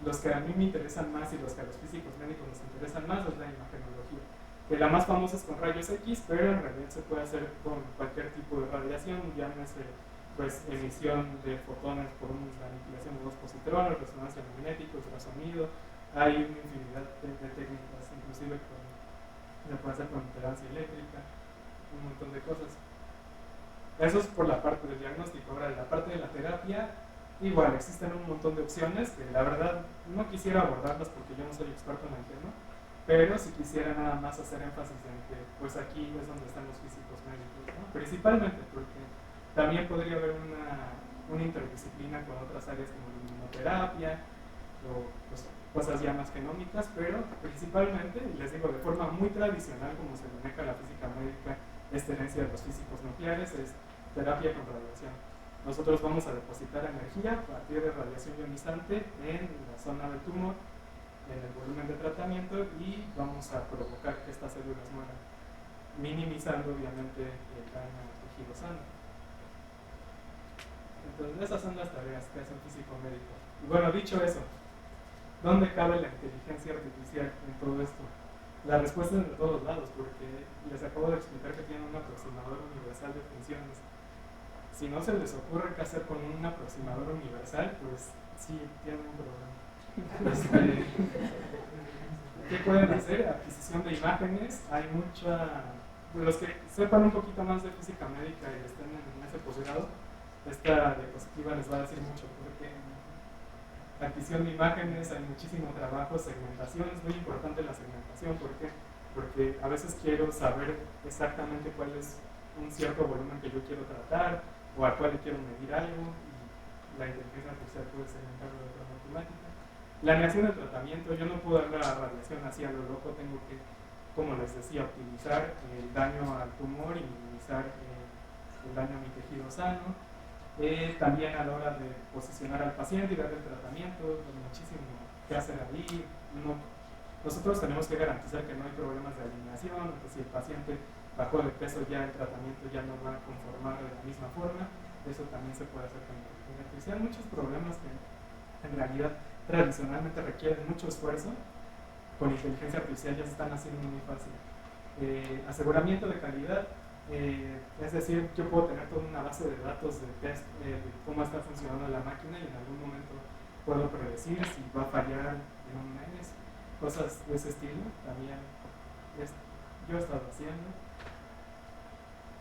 los que a mí me interesan más y los que a los físicos médicos nos interesan más es la imagenología. Que la más famosa es con rayos X, pero en realidad se puede hacer con cualquier tipo de radiación, llámese pues emisión de fotones por la aniquilación de dos positrones, resonancia magnética, ultrasonido. Hay una infinidad de técnicas, inclusive se puede hacer con imperancia eléctrica, un montón de cosas. Eso es por la parte del diagnóstico. Ahora, en la parte de la terapia, igual existen un montón de opciones que la verdad no quisiera abordarlas porque yo no soy experto en el tema, pero si quisiera nada más hacer énfasis en que pues aquí es donde están los físicos médicos, ¿no? Principalmente porque también podría haber una interdisciplina con otras áreas como la inmunoterapia o pues, cosas ya más genómicas, pero principalmente, y les digo de forma muy tradicional como se maneja la física médica, esta herencia de los físicos nucleares, es terapia con radiación. Nosotros vamos a depositar energía a partir de radiación ionizante en la zona del tumor, en el volumen de tratamiento, y vamos a provocar que estas células mueran, minimizando obviamente el daño al tejido sano. Entonces esas son las tareas que hace un físico médico. Y bueno, dicho eso, ¿dónde cabe la inteligencia artificial en todo esto? La respuesta es de todos lados, porque les acabo de explicar que tienen un aproximador universal de funciones. Si no se les ocurre qué hacer con un aproximador universal, pues sí, tienen un problema. ¿Qué pueden hacer? Adquisición de imágenes. Hay mucha... Los que sepan un poquito más de física médica y estén en ese posgrado, esta diapositiva les va a decir mucho, porque adquisición de imágenes, hay muchísimo trabajo, segmentación, es muy importante la segmentación. ¿Por qué? Porque a veces quiero saber exactamente cuál es un cierto volumen que yo quiero tratar o al cual le quiero medir algo, y la inteligencia artificial puede segmentarlo de forma automática. Planeación de tratamiento, yo no puedo dar la radiación así a lo loco, tengo que, como les decía, optimizar el daño al tumor y minimizar el daño a mi tejido sano. También a la hora de posicionar al paciente y darle el tratamiento, hay muchísimo que hacer ahí. Nosotros tenemos que garantizar que no hay problemas de alineación, que si el paciente bajó de peso ya el tratamiento ya no va a conformar de la misma forma. Eso también se puede hacer con la inteligencia artificial. Muchos problemas que en realidad tradicionalmente requieren mucho esfuerzo, con inteligencia artificial ya se están haciendo muy fácil. Aseguramiento de calidad. Es decir, yo puedo tener toda una base de datos de test de cómo está funcionando la máquina y en algún momento puedo predecir si va a fallar en un mes, cosas de ese estilo. También yo he estado haciendo.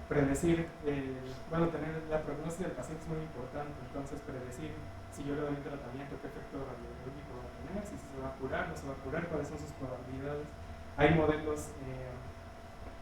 Predecir, tener la prognosis del paciente es muy importante, entonces predecir si yo le doy un tratamiento, qué efecto radiológico va a tener, si se va a curar, no se va a curar, cuáles son sus probabilidades. Hay modelos,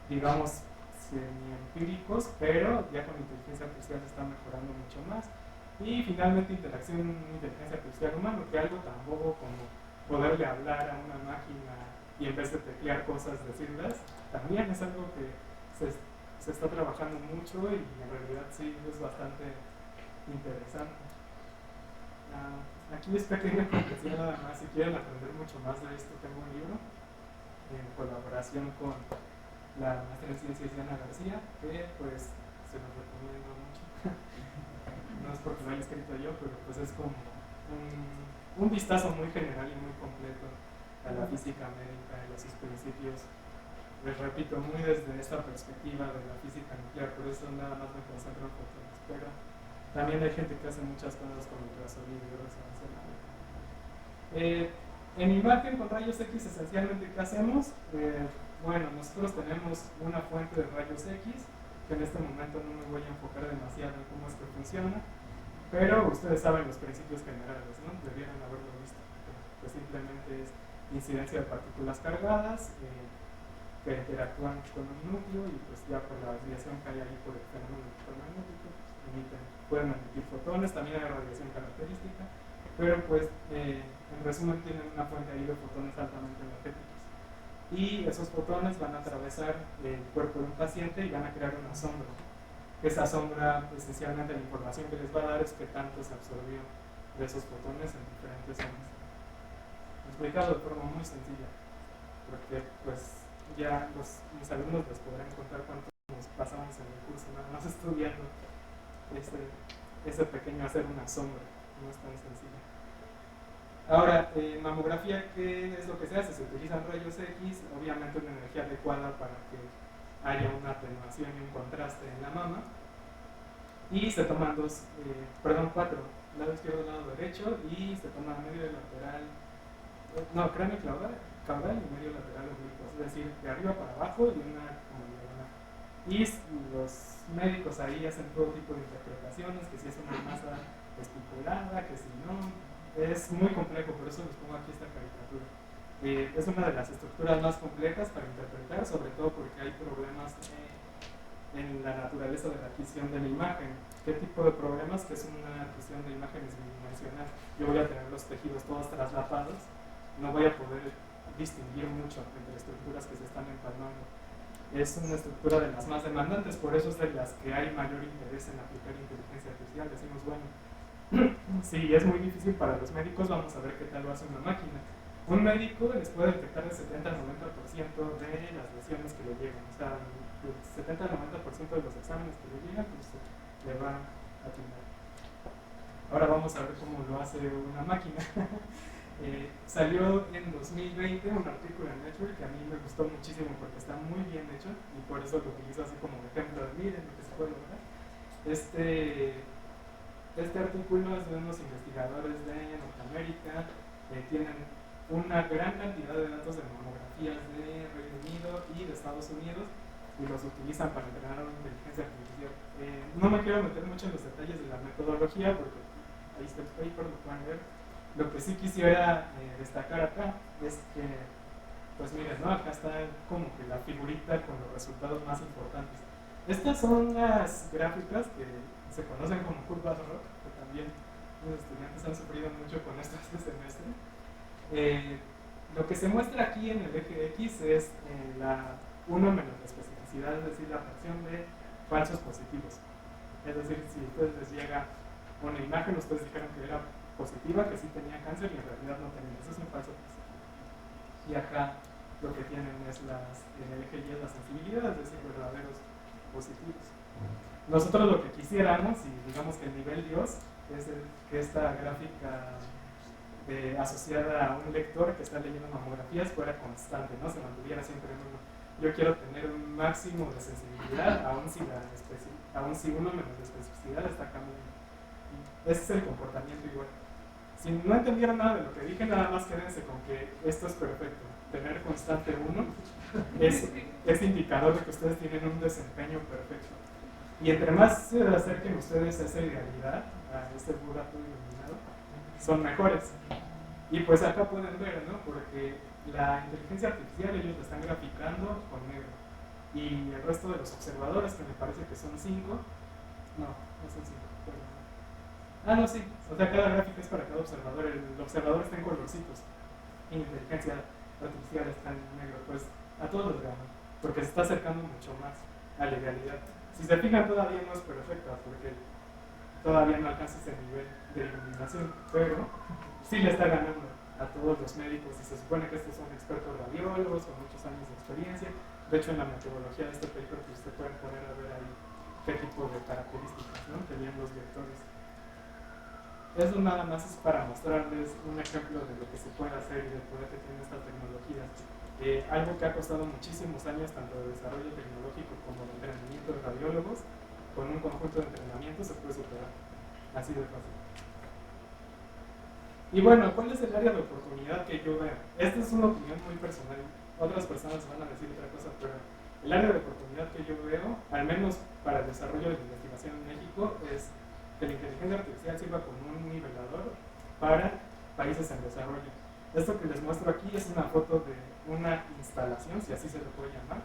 digamos, semi-empíricos, pero ya con inteligencia artificial se está mejorando mucho más. Y finalmente interacción inteligencia artificial humana, que algo tan bobo como poderle hablar a una máquina y en vez de teclear cosas decirlas, también es algo que se está trabajando mucho y en realidad sí es bastante interesante. Aquí es pequeña cortesía nada más, si quieren aprender mucho más de esto tengo un libro en colaboración con la maestra en ciencias Diana García, que pues se los recomiendo mucho. No es porque lo haya escrito yo, pero pues es como un vistazo muy general y muy completo a la física médica y a sus principios. Les repito, muy desde esta perspectiva de la física nuclear, por eso nada más me concentro en fotones, pero también hay gente que hace muchas cosas con ultrasonido y resonancia magnética. En imagen con rayos X, esencialmente, ¿qué hacemos? Bueno, nosotros tenemos una fuente de rayos X, que en este momento no me voy a enfocar demasiado en cómo es que funciona, pero ustedes saben los principios generales, ¿no? Debieran haberlo visto. Pues simplemente es incidencia de partículas cargadas que interactúan con un núcleo y pues ya por la radiación que hay ahí por el fenómeno electromagnético pueden emitir fotones, también hay radiación característica, pero pues en resumen tienen una fuente ahí de fotones altamente energéticos. Y esos fotones van a atravesar el cuerpo de un paciente y van a crear una sombra. Esa sombra, esencialmente, la información que les va a dar es qué tanto se absorbió de esos fotones en diferentes zonas. explicado de forma muy sencilla, porque pues ya mis alumnos les podrán contar cuánto nos pasamos en el curso nada más estudiando ese pequeño hacer una sombra, no es tan sencillo. Ahora, en mamografía, ¿qué es lo que se hace? Se utilizan rayos X, obviamente una energía adecuada para que haya una atenuación y un contraste en la mama, y se toman cuatro, lado izquierdo, lado derecho, y se toma medio lateral, cráneo caudal y medio lateral oblicuo, es decir, de arriba para abajo y una como diagonal. Y los médicos ahí hacen todo tipo de interpretaciones, que si es una masa especulada, que si no, es muy complejo, por eso les pongo aquí esta caricatura. Es una de las estructuras más complejas para interpretar, sobre todo porque hay problemas en la naturaleza de la adquisición de la imagen. ¿Qué tipo de problemas? Que es una adquisición de imágenes bidimensional. Yo voy a tener los tejidos todos traslapados, no voy a poder distinguir mucho entre estructuras que se están empalmando. Es una estructura de las más demandantes, por eso es de las que hay mayor interés en aplicar inteligencia artificial. Decimos, bueno, sí, es muy difícil para los médicos, vamos a ver qué tal lo hace una máquina. Un médico les puede detectar el 70 al 90% de las lesiones que le llegan, o sea, el 70 al 90% de los exámenes que le llegan, pues le va a atinar. Ahora vamos a ver cómo lo hace una máquina. Salió en 2020 un artículo en Nature que a mí me gustó muchísimo porque está muy bien hecho y por eso lo utilizo así como ejemplo de miren lo que se puede lograr. Este artículo es de unos investigadores de Norteamérica que tienen una gran cantidad de datos de mamografías de Reino Unido y de Estados Unidos y los utilizan para entrenar una inteligencia artificial. No me quiero meter mucho en los detalles de la metodología porque ahí está el paper, lo pueden ver. Lo que sí quisiera destacar acá es que, pues miren, ¿no? Acá está como que la figurita con los resultados más importantes. Estas son las gráficas que se conocen como curvas ROC, que también los estudiantes han sufrido mucho con esto este semestre. Lo que se muestra aquí en el eje X es la 1 menos la especificidad, es decir, la fracción de falsos positivos. Es decir, si a ustedes les llega una imagen, ustedes dijeron que era positiva, que sí tenía cáncer y en realidad no tenía. Eso es un falso positivo. Y acá lo que tienen es en el eje Y es la sensibilidad, es decir, verdaderos positivos. Nosotros lo que quisiéramos, y digamos que el nivel Dios, es que esta gráfica asociada a un lector que está leyendo mamografías fuera constante, ¿no? Se mantuviera siempre en uno. Yo quiero tener un máximo de sensibilidad, aun si 1 menos la especificidad está cambiando. Ese es el comportamiento igual. Si no entendieron nada de lo que dije, nada más quédense con que esto es perfecto. Tener constante 1 es indicador de que ustedes tienen un desempeño perfecto. Y entre más se acerquen ustedes a esa idealidad, a este Buda todo iluminado, son mejores. Y pues acá pueden ver, ¿no? Porque la inteligencia artificial ellos la están graficando con negro. Y el resto de los observadores, que me parece que son 5, no son 5, perdón. No, sí, o sea, cada gráfica es para cada observador, el observador está en colorcitos y la inteligencia artificial está en negro, pues a todos los ganan, porque se está acercando mucho más a la realidad. Si se fijan, todavía no es perfecta, porque todavía no alcanza ese nivel de iluminación, pero sí le está ganando a todos los médicos y se supone que estos son expertos radiólogos con muchos años de experiencia. De hecho, en la metodología de este paper, pues usted puede poner a ver ahí qué tipo de características, ¿no?, tenían los vectores. Eso nada más es para mostrarles un ejemplo de lo que se puede hacer y del poder que tienen estas tecnologías. Algo que ha costado muchísimos años, tanto de desarrollo tecnológico como de entrenamiento de radiólogos, con un conjunto de entrenamientos se puede superar. Así de fácil. Y bueno, ¿cuál es el área de oportunidad que yo veo? Esta es una opinión muy personal. Otras personas van a decir otra cosa, pero el área de oportunidad que yo veo, al menos para el desarrollo de la investigación en México, es que la inteligencia artificial sirva como un nivelador para países en desarrollo. Esto que les muestro aquí es una foto de una instalación, si así se le puede llamar,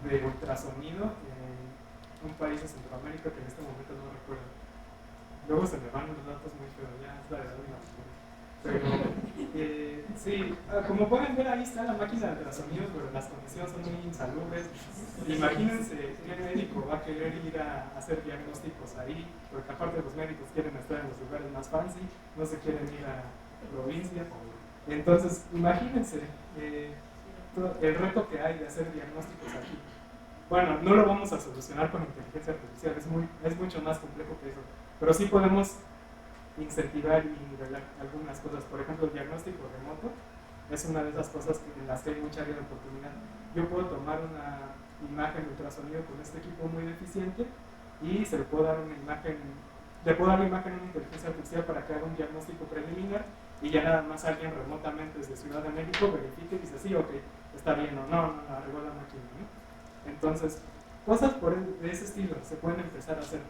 de ultrasonido en un país de Centroamérica que en este momento no recuerdo. Luego se me van los datos muy feos, ya es la de la pero sí, como pueden ver ahí está la máquina de ultrasonido, pero las condiciones son muy insalubres. Imagínense qué médico va a querer ir a hacer diagnósticos ahí, porque aparte los médicos quieren estar en los lugares más fancy, no se quieren ir a provincia. Entonces, imagínense el reto que hay de hacer diagnósticos aquí. Bueno, no lo vamos a solucionar con inteligencia artificial, es mucho más complejo que eso, pero sí podemos incentivar y nivelar algunas cosas. Por ejemplo, el diagnóstico remoto es una de esas cosas en las que hay mucha área de oportunidad. Yo puedo tomar una imagen de ultrasonido con este equipo muy deficiente y se le puedo dar una imagen, le puedo dar la imagen a una inteligencia artificial para que haga un diagnóstico preliminar y ya nada más alguien remotamente desde Ciudad de México verifique y dice sí, ok, está bien o no, arregló la máquina, ¿no? Entonces, cosas de ese estilo se pueden empezar a hacer.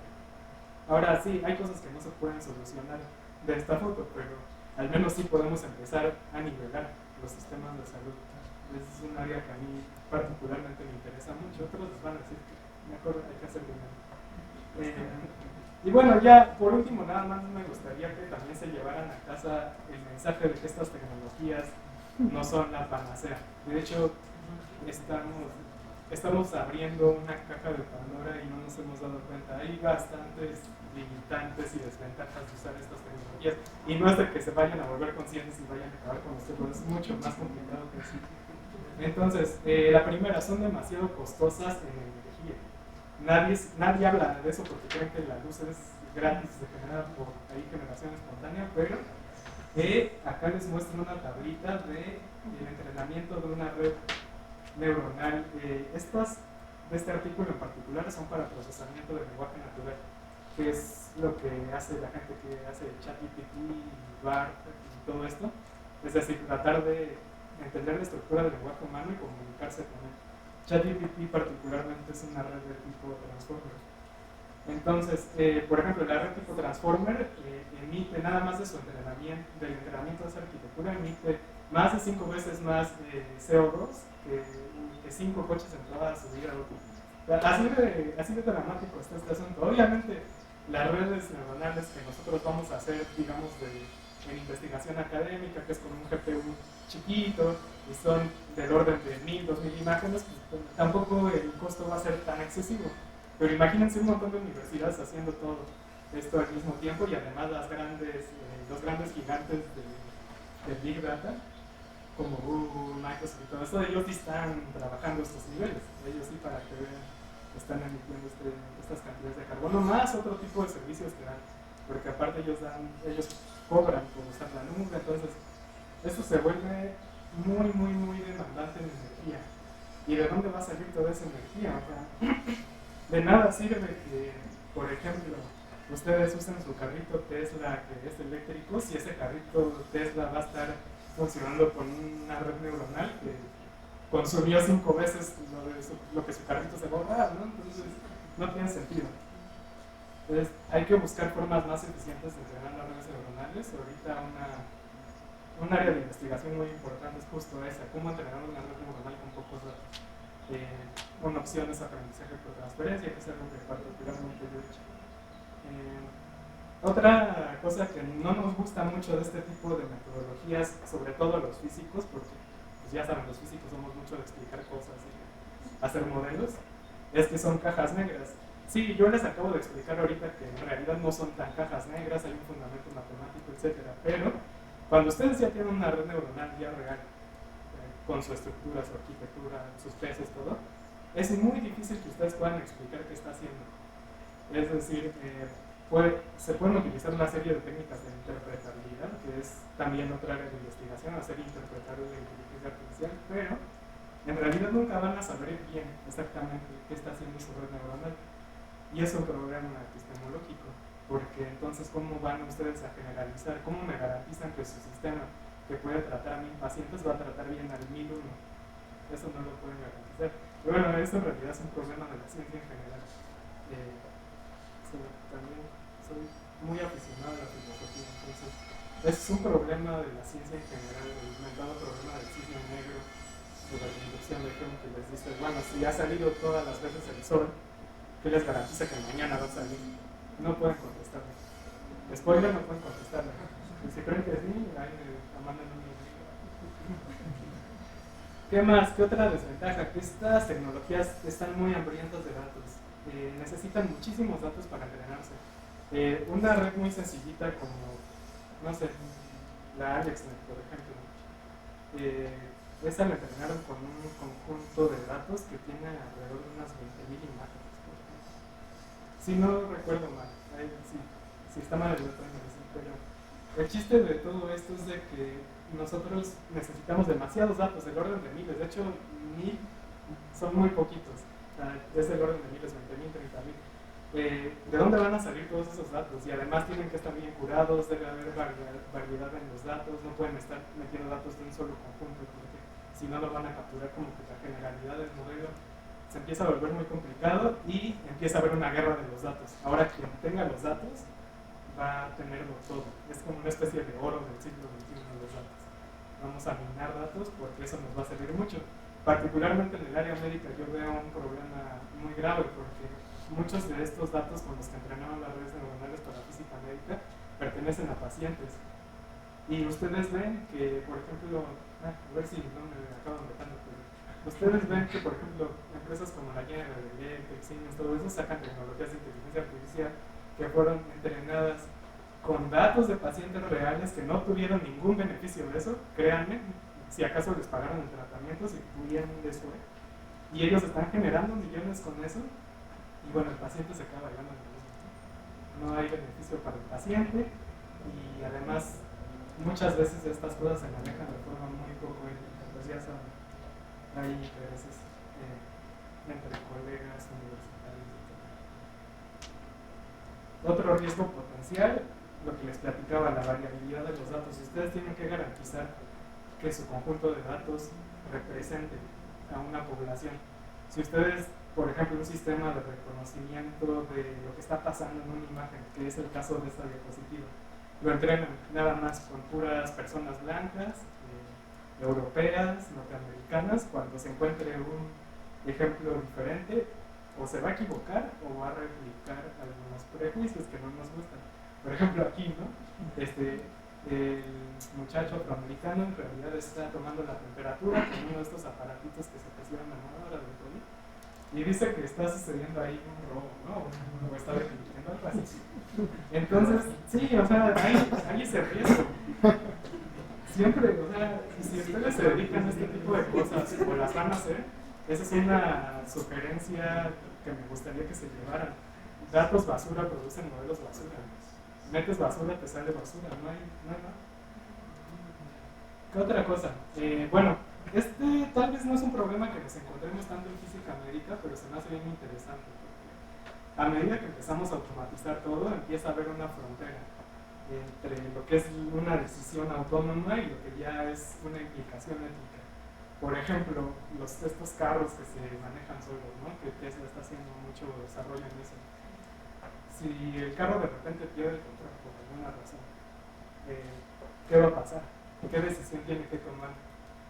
Ahora sí, hay cosas que no se pueden solucionar de esta foto, pero al menos sí podemos empezar a nivelar los sistemas de salud. Es un área que a mí particularmente me interesa mucho. Otros les van a decir que mejor hay que hacer dinero. Y bueno, ya por último, nada más me gustaría que también se llevaran a casa el mensaje de que estas tecnologías no son la panacea. De hecho, estamos abriendo una caja de Pandora y no nos hemos dado cuenta. Hay bastantes limitantes y desventajas de usar estas tecnologías. Y no es de que se vayan a volver conscientes y vayan a acabar con nosotros, es mucho más complicado que así. Entonces, la primera, son demasiado costosas en energía. Nadie habla de eso porque creen que la luz es gratis, se genera por ahí generación espontánea, pero acá les muestro una tablita del entrenamiento de una red neuronal. Estas de este artículo en particular son para procesamiento del lenguaje natural, que es lo que hace la gente que hace ChatGPT, BART y todo esto. Es decir, tratar de entender la estructura del lenguaje humano y comunicarse con él. ChatGPT particularmente es una red de tipo Transformer. Entonces, por ejemplo, la red tipo Transformer emite nada más de su entrenamiento, del entrenamiento de esa arquitectura, emite más de 5 veces más CO2 que 5 coches en toda su vida útil. Así de dramático está este asunto. Obviamente, las redes neuronales que nosotros vamos a hacer, digamos, en investigación académica, que es con un GPU chiquito y son del orden de 1000, 2000 imágenes, pues tampoco el costo va a ser tan excesivo. Pero imagínense un montón de universidades haciendo todo esto al mismo tiempo y además los grandes gigantes de Big Data, como Google, Microsoft y todo esto, ellos sí están trabajando estos niveles. Ellos sí, para que vean, están emitiendo estas cantidades de carbono, más otro tipo de servicios que dan, porque aparte ellos cobran por usar la nube. Entonces esto se vuelve muy demandante en energía. ¿Y de dónde va a salir toda esa energía? O sea, de nada sirve que, por ejemplo, ustedes usen su carrito Tesla que es eléctrico si ese carrito Tesla va a estar funcionando con una red neuronal que consumió 5 veces lo que su carrito se va a ahorrar, ¿no? Entonces no tiene sentido. Entonces hay que buscar formas más eficientes de entrenar las redes neuronales. Ahorita un área de investigación muy importante es justo esa, cómo entrenar una red neuronal con pocos datos. Una opción es aprendizaje por transferencia, que es algo que particularmente yo he hecho. Otra cosa que no nos gusta mucho de este tipo de metodologías, sobre todo los físicos, porque pues ya saben, los físicos somos mucho de explicar cosas y hacer modelos, es que son cajas negras. Sí, yo les acabo de explicar ahorita que en realidad no son tan cajas negras, hay un fundamento matemático, etc. Pero cuando ustedes ya tienen una red neuronal ya real, con su estructura, su arquitectura, sus peces, todo, es muy difícil que ustedes puedan explicar qué está haciendo. Es decir, se pueden utilizar una serie de técnicas de interpretabilidad, que es también otra área de investigación, hacer interpretable la inteligencia artificial, pero en realidad nunca van a saber bien exactamente qué está haciendo su red neuronal. Y es un problema epistemológico, porque entonces, ¿cómo van ustedes a generalizar? ¿Cómo me garantizan que su sistema, que puede tratar a 1000 pacientes, va a tratar bien al 1001? Eso no lo pueden garantizar. Pero bueno, esto en realidad es un problema de la ciencia en general. También soy muy aficionado a la filosofía, entonces es un problema de la ciencia en general, el inventado problema del cisne negro, de la inducción de Hume, que les dice, bueno, si ha salido todas las veces el sol, ¿qué les garantiza que mañana va a salir? No pueden contestarme. Spoiler, no pueden contestarme. Y si creen que sí, ahí me mandan un email. ¿Qué más? ¿Qué otra desventaja? Que estas tecnologías están muy hambrientas de datos. Necesitan muchísimos datos para entrenarse. Una red muy sencillita como, no sé, la AlexNet, por ejemplo, esa la entrenaron con un conjunto de datos que tiene alrededor de unas 20.000 imágenes. Si no recuerdo mal, si está mal el dato, pero el chiste de todo esto es de que nosotros necesitamos demasiados datos, del orden de miles. De hecho, 1000 son muy poquitos. Es del orden de miles, 20.000, 30.000. ¿De dónde van a salir todos esos datos? Y además tienen que estar bien curados, debe haber variedad en los datos, no pueden estar metiendo datos de un solo conjunto, porque si no lo van a capturar como que la generalidad del modelo. Se empieza a volver muy complicado y empieza a haber una guerra de los datos. Ahora quien tenga los datos va a tenerlo todo. Es como una especie de oro del siglo XXI de los datos. Vamos a minar datos porque eso nos va a servir mucho. Particularmente en el área médica yo veo un problema muy grave porque muchos de estos datos con los que entrenaron las redes neuronales para física médica pertenecen a pacientes. Y ustedes ven que, por ejemplo, a ver si no me acaban dejando, pero ustedes ven que, por ejemplo, empresas como la General Electric, Siemens, todo eso sacan tecnologías de inteligencia artificial que fueron entrenadas con datos de pacientes reales que no tuvieron ningún beneficio de eso, créanme, si acaso les pagaron el tratamiento, si tuvieron un desfue, y ellos están generando millones con eso, y bueno, el paciente se acaba ganando lo mismo. No hay beneficio para el paciente, y además muchas veces estas cosas se manejan de forma muy poco ética, pues ya saben, hay intereses entre colegas universitarios. Otro riesgo potencial, lo que les platicaba, la variabilidad de los datos. Ustedes tienen que garantizar que su conjunto de datos represente a una población. Si ustedes, por ejemplo, un sistema de reconocimiento de lo que está pasando en una imagen, que es el caso de esta diapositiva, lo entrenan nada más con puras personas blancas, europeas, norteamericanas, cuando se encuentre un ejemplo diferente, o se va a equivocar o va a replicar algunos prejuicios que no nos gustan. Por ejemplo, aquí, ¿no? El muchacho afroamericano en realidad está tomando la temperatura con uno de estos aparatitos que se pusieron a la hora del COVID y dice que está sucediendo ahí un robo, ¿no? O está delinquiendo algo así. Entonces, sí, o sea, hay ese riesgo. Siempre, o sea, si ustedes se dedican a este tipo de cosas o las van a hacer, esa es una sugerencia que me gustaría que se llevaran. Datos basura producen modelos basura. Metes basura, te sale basura, no hay nada. ¿Qué otra cosa? Bueno, tal vez no es un problema que nos encontremos tanto en física médica, pero se me hace bien interesante. Porque a medida que empezamos a automatizar todo, empieza a haber una frontera entre lo que es una decisión autónoma y lo que ya es una implicación ética. Por ejemplo, estos carros que se manejan solos, ¿no? Que Tesla está haciendo mucho desarrollo en eso. Si el carro de repente pierde el control por alguna razón, ¿qué va a pasar? ¿Qué decisión tiene que tomar?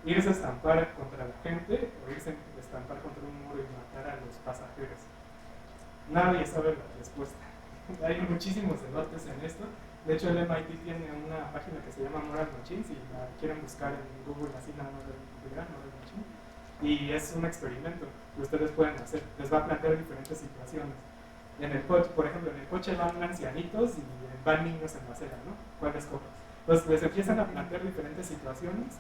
¿Irse a estampar contra la gente o irse a estampar contra un muro y matar a los pasajeros? Nadie sabe la respuesta. Hay muchísimos debates en esto. De hecho, el MIT tiene una página que se llama Moral Machine, si la quieren buscar en Google, así nada más de Moral Machine. Y es un experimento que ustedes pueden hacer. Les va a plantear diferentes situaciones. En el coche, por ejemplo, en el coche van ancianitos y van niños en la acera, ¿no? ¿Cuál escoges? Entonces les empiezan a plantear diferentes situaciones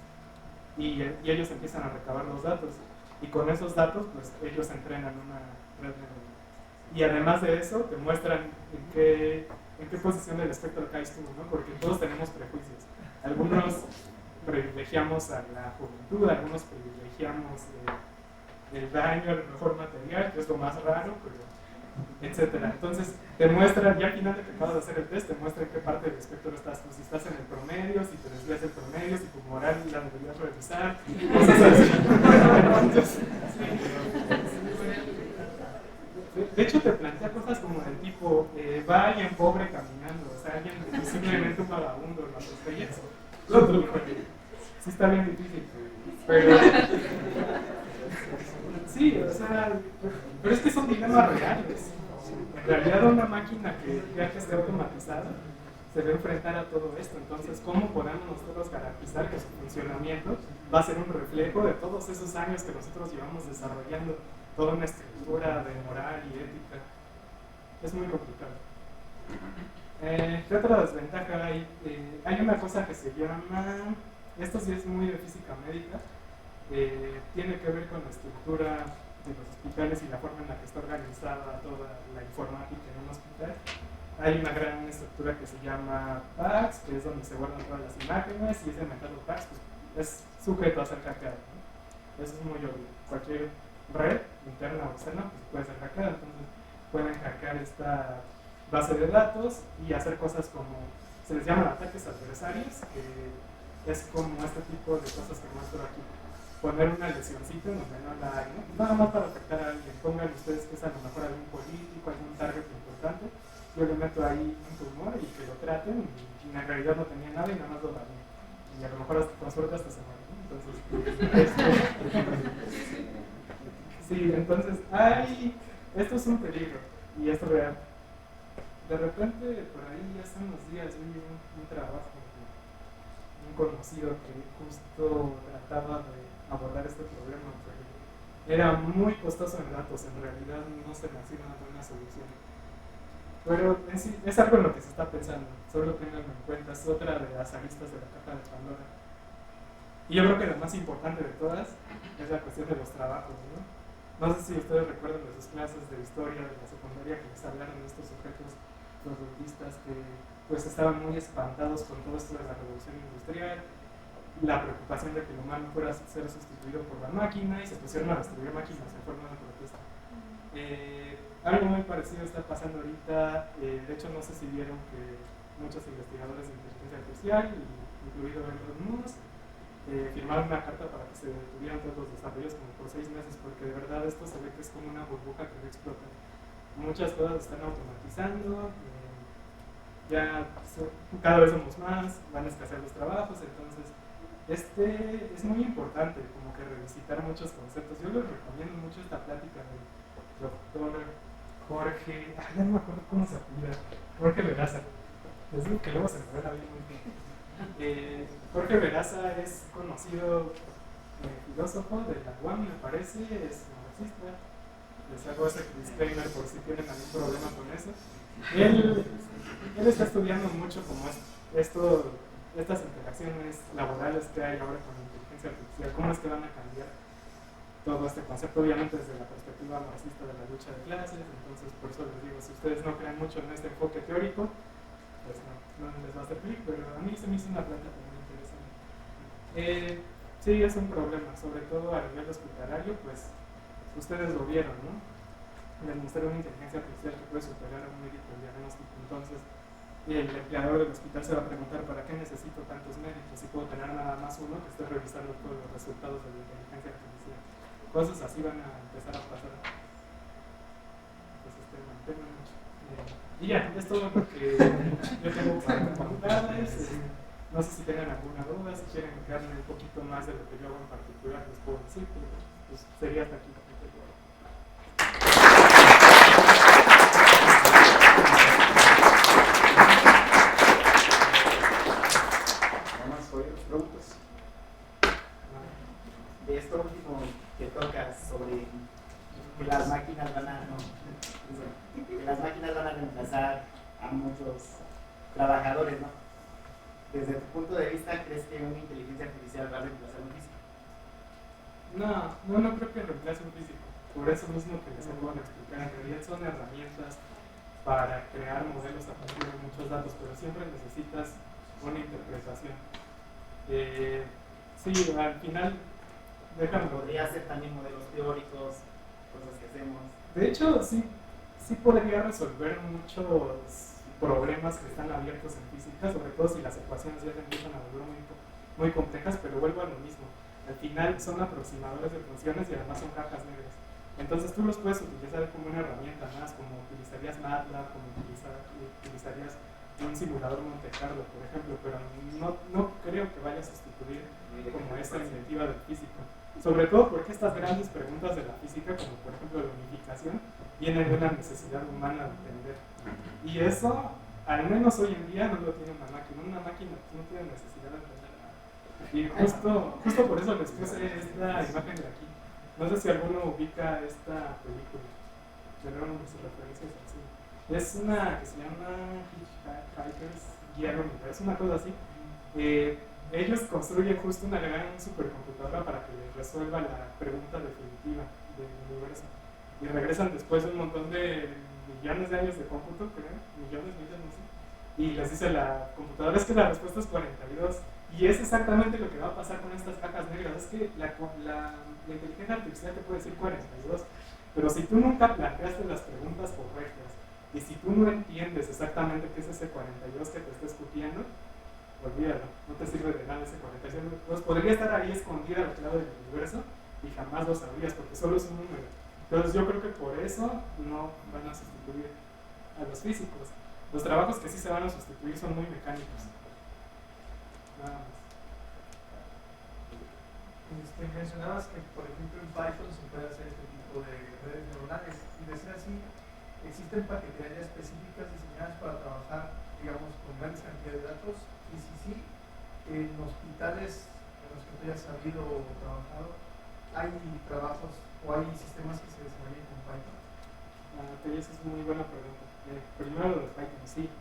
y ellos empiezan a recabar los datos. Y con esos datos, pues ellos entrenan una red neuronal. Y además de eso, te muestran en qué posición del espectro caes tú, ¿no? Porque todos tenemos prejuicios. Algunos privilegiamos a la juventud, algunos privilegiamos el daño al mejor material, que es lo más raro, pero etcétera. Entonces te muestra, ya al final de que acabas de hacer el test, te muestra en qué parte del espectro estás. Pues si estás en el promedio, si te desvías del promedio, si tu moral la deberías revisar, cosas así. Entonces, de hecho te plantea cosas como del tipo, va alguien pobre caminando, o sea, alguien simplemente un vagabundo, lo atropellas. Sí está bien difícil, pero sí, o sea, pero es que son dilemas reales. En realidad una máquina que ya que esté automatizada se va a enfrentar a todo esto. Entonces, ¿cómo podemos nosotros garantizar que su funcionamiento va a ser un reflejo de todos esos años que nosotros llevamos desarrollando toda una estructura de moral y ética? Es muy complicado. ¿Qué otra desventaja hay? Hay una cosa que se llama esto sí es muy de física médica, tiene que ver con la estructura de los hospitales y la forma en la que está organizada toda la informática en un hospital. Hay una gran estructura que se llama PACS, que es donde se guardan todas las imágenes, y ese metado PACS pues, es sujeto a ser hackeado, ¿no? Eso es muy obvio. Cualquier red, interna o externa, pues puede ser hackeada. Entonces pueden hackear esta base de datos y hacer cosas como, se les llaman ataques adversarios, que es como este tipo de cosas que muestro aquí. Poner una lesioncita donde no la hay, ¿no? Nada más para afectar a alguien. Pongan ustedes que es a lo mejor algún político, algún target importante. Yo le meto ahí un tumor y que lo traten, y en realidad no tenía nada y nada más lo dañé. Y a lo mejor hasta, con suerte hasta se muere, ¿no? Entonces, sí, entonces, esto es un peligro y es real. De repente, por ahí hace unos días vi un trabajo de un conocido que justo trataba de abordar este problema, pero era muy costoso en datos, en realidad no se me hacía una buena solución. Pero sí, es algo en lo que se está pensando, solo tenganlo en cuenta, es otra de las aristas de la caja de Pandora. Y yo creo que la más importante de todas es la cuestión de los trabajos, ¿no? No sé si ustedes recuerdan de sus clases de historia de la secundaria que les hablaron de estos sujetos productistas que pues estaban muy espantados con todo esto de la revolución industrial, la preocupación de que el humano fuera a ser sustituido por la máquina, y se pusieron a destruir máquinas en forma de protesta. Algo muy parecido está pasando ahorita. De hecho, no sé si vieron que muchos investigadores de inteligencia artificial, incluido Elon Musk, firmaron una carta para que se detuvieran todos los desarrollos como por 6 meses, porque de verdad esto se ve que es como una burbuja que va a explotar. Muchas cosas están automatizando, ya cada vez somos más, van a escasear los trabajos, entonces es muy importante como que revisitar muchos conceptos. Yo les recomiendo mucho esta plática del doctor Jorge, ya no me acuerdo cómo se apellida, Jorge Veraza. Les digo que luego se me ve la vida muy bien. Jorge Veraza es conocido filósofo de la UAM, me parece, es marxista. Les hago ese disclaimer por si tienen algún problema con eso. Él está estudiando mucho como estas interacciones laborales que hay ahora con la inteligencia artificial, cómo es que van a cambiar todo este concepto, obviamente desde la perspectiva marxista de la lucha de clases. Entonces por eso les digo, si ustedes no creen mucho en este enfoque teórico, pues no les va a hacer clic, pero a mí se me hizo una planta también interesante. Sí, es un problema, sobre todo a nivel hospitalario, pues ustedes lo vieron, ¿no? Demostrar una inteligencia artificial que puede superar a un médico el diagnóstico. Entonces el empleador del hospital se va a preguntar, ¿para qué necesito tantos médicos si puedo tener nada más uno que esté revisando todos los resultados de la inteligencia artificial? Cosas así van a empezar a pasar. Entonces tengan mucho. Y ya, es todo lo que yo tengo para contarles. No sé si tengan alguna duda, si quieren darme un poquito más de lo que yo hago en particular, les puedo decir, pero pues sería hasta aquí. Preguntas. De esto último que tocas sobre que las máquinas van a reemplazar a muchos trabajadores, ¿no? Desde tu punto de vista, ¿crees que una inteligencia artificial va a reemplazar un físico? No creo que reemplace un físico. Por eso mismo que les acabo de explicar, en realidad son herramientas para crear modelos a partir de muchos datos, pero siempre necesitas una interpretación. Sí, al final, podría ser también modelos teóricos, cosas que hacemos. De hecho, sí podría resolver muchos problemas que están abiertos en física, sobre todo si las ecuaciones ya se empiezan a volver muy complejas, pero vuelvo a lo mismo. Al final son aproximadores de funciones y además son cajas negras. Entonces tú los puedes utilizar como una herramienta más, como utilizarías MATLAB, como utilizarías un simulador Monte Carlo, por ejemplo, pero no creo que vaya a sustituir como esta iniciativa del físico. Sobre todo porque estas grandes preguntas de la física, como por ejemplo la unificación, vienen de una necesidad humana de entender. Y eso, al menos hoy en día, no lo tiene una máquina. Una máquina no tiene necesidad de entender nada. Y justo por eso les puse esta imagen de aquí. No sé si alguno ubica esta película. Tendrán sus referencias así. Es una que se llama Hitchhiker's Guía al Universo, una cosa así. ellos construyen justo una gran supercomputadora para que les resuelva la pregunta definitiva del universo. Y regresan después de un montón de millones de años de cómputo, creo, millones, no sé. Y les dice la computadora, es que la respuesta es 42. Y es exactamente lo que va a pasar con estas cajas negras. Es que la inteligencia artificial te puede decir 42, pero si tú nunca planteaste las preguntas correctas y si tú no entiendes exactamente qué es ese 42 que te está escupiendo, olvídalo, no te sirve de nada ese 42. Pues podría estar ahí escondida al lado del universo y jamás lo sabrías porque solo es un número. Entonces yo creo que por eso no van a sustituir a los físicos. Los trabajos que sí se van a sustituir son muy mecánicos. Nada más. Mencionabas que, por ejemplo, en Python se puede hacer este tipo de redes neuronales. Y de ser así, ¿existen paqueterías específicas diseñadas para trabajar, digamos, con grandes cantidades de datos? Y si sí, en hospitales en los que tú hayas sabido o trabajado, ¿hay trabajos o hay sistemas que se desarrollen con Python? Esa es muy buena pregunta. Primero lo de Python, sí.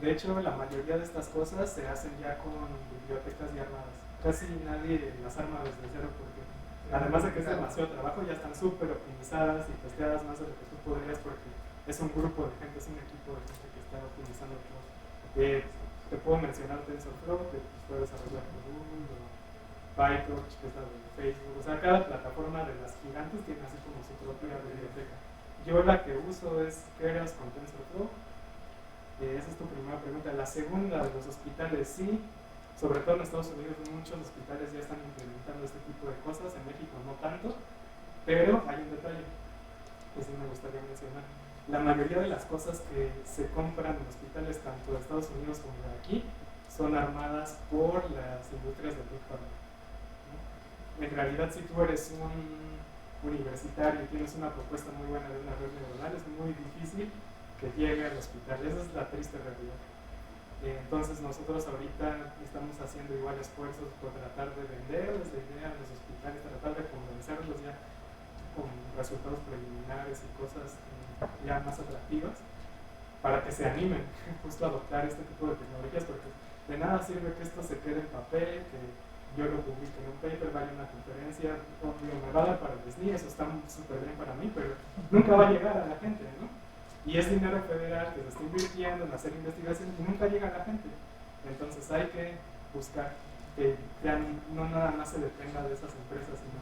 De hecho, la mayoría de estas cosas se hacen ya con bibliotecas ya armadas. Casi nadie las arma desde cero porque, además de que es demasiado trabajo, ya están súper optimizadas y testeadas más de lo que tú podrías porque es un grupo de gente, es un equipo de gente que está optimizando todo. Te puedo mencionar TensorFlow, que fue desarrollado por Google, o PyTorch, que es la de Facebook. O sea, cada plataforma de las gigantes tiene así como su propia biblioteca. Yo la que uso es Keras con TensorFlow. Esa es tu primera pregunta. La segunda, de los hospitales, sí. Sobre todo en Estados Unidos muchos hospitales ya están implementando este tipo de cosas. En México no tanto. Pero hay un detalle que sí me gustaría mencionar. La mayoría de las cosas que se compran en hospitales, tanto de Estados Unidos como de aquí, son armadas por las industrias del Big Pharma. En realidad, si tú eres un universitario y tienes una propuesta muy buena de una red neuronal, es muy difícil que llegue al hospital. Esa es la triste realidad. Entonces nosotros ahorita estamos haciendo igual esfuerzos por tratar de vender esta idea a los hospitales, tratar de convencerlos ya con resultados preliminares y cosas ya más atractivas para que se animen justo a adoptar este tipo de tecnologías, porque de nada sirve que esto se quede en papel, que yo lo publique en un paper, vaya a una conferencia, me va a dar para el SNI, eso está súper bien para mí, pero nunca va a llegar a la gente, ¿no? Y es dinero federal que se está invirtiendo en hacer investigación y nunca llega a la gente. Entonces hay que buscar que ya no nada más se dependa de esas empresas, sino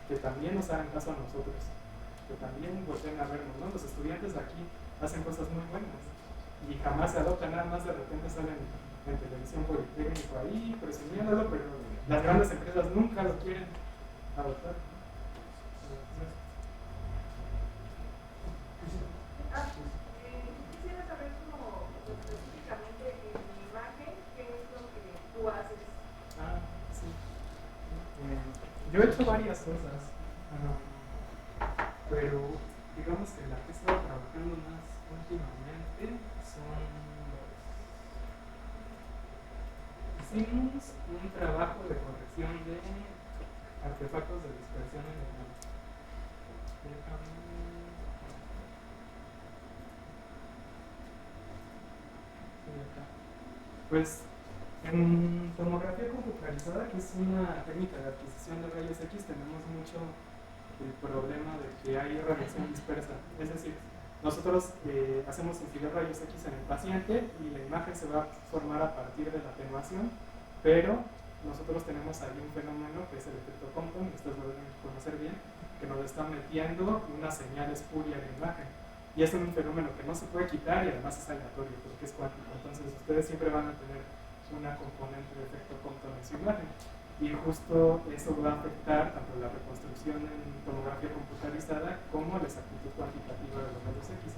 que también nos hagan caso a nosotros, que también volteen a vernos, ¿no? Los estudiantes de aquí hacen cosas muy buenas y jamás se adoptan, nada más de repente salen en televisión Politécnico ahí presumiéndolo, pero las grandes empresas nunca lo quieren adoptar. Quisiera saber como específicamente en mi imagen qué es lo que tú haces. Sí. Yo he hecho varias cosas, pero digamos que la que he estado trabajando más últimamente son hicimos un trabajo de corrección de artefactos de dispersión en el mundo. Pues en tomografía computarizada, que es una técnica de adquisición de rayos X, tenemos mucho el problema de que hay radiación dispersa. Es decir, nosotros hacemos incidir rayos X en el paciente y la imagen se va a formar a partir de la atenuación, pero nosotros tenemos ahí un fenómeno que es el efecto Compton, que ustedes lo deben conocer bien, que nos está metiendo una señal espuria en la imagen. Y es un fenómeno que no se puede quitar y además es aleatorio porque es cuántico. Entonces ustedes siempre van a tener una componente de efecto Compton en su imagen. Y justo eso va a afectar tanto la reconstrucción en tomografía computarizada como la exactitud cuantitativa de los rayos X.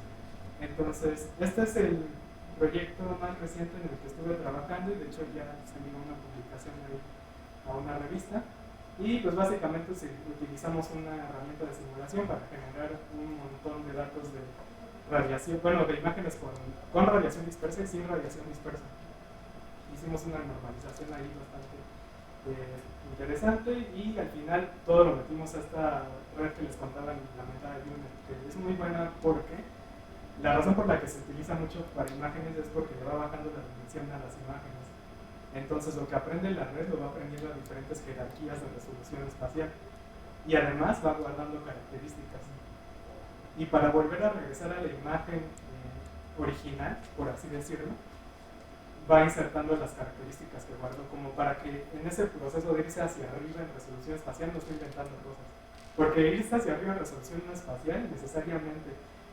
Entonces, este es el proyecto más reciente en el que estuve trabajando y de hecho ya salió una publicación ahí a una revista. Y pues básicamente utilizamos una herramienta de simulación para generar un montón de datos de radiación, bueno, de imágenes con radiación dispersa y sin radiación dispersa. Hicimos una normalización ahí bastante interesante y al final todo lo metimos a esta red que les contaba en la meta de Unit, que es muy buena porque la razón por la que se utiliza mucho para imágenes es porque le va bajando la dimensión a las imágenes. Entonces lo que aprende la red lo va aprendiendo a diferentes jerarquías de resolución espacial y además va guardando características. Y para volver a regresar a la imagen original, por así decirlo, va insertando las características que guardó, como para que en ese proceso de irse hacia arriba en resolución espacial no estoy inventando cosas. Porque irse hacia arriba en resolución espacial necesariamente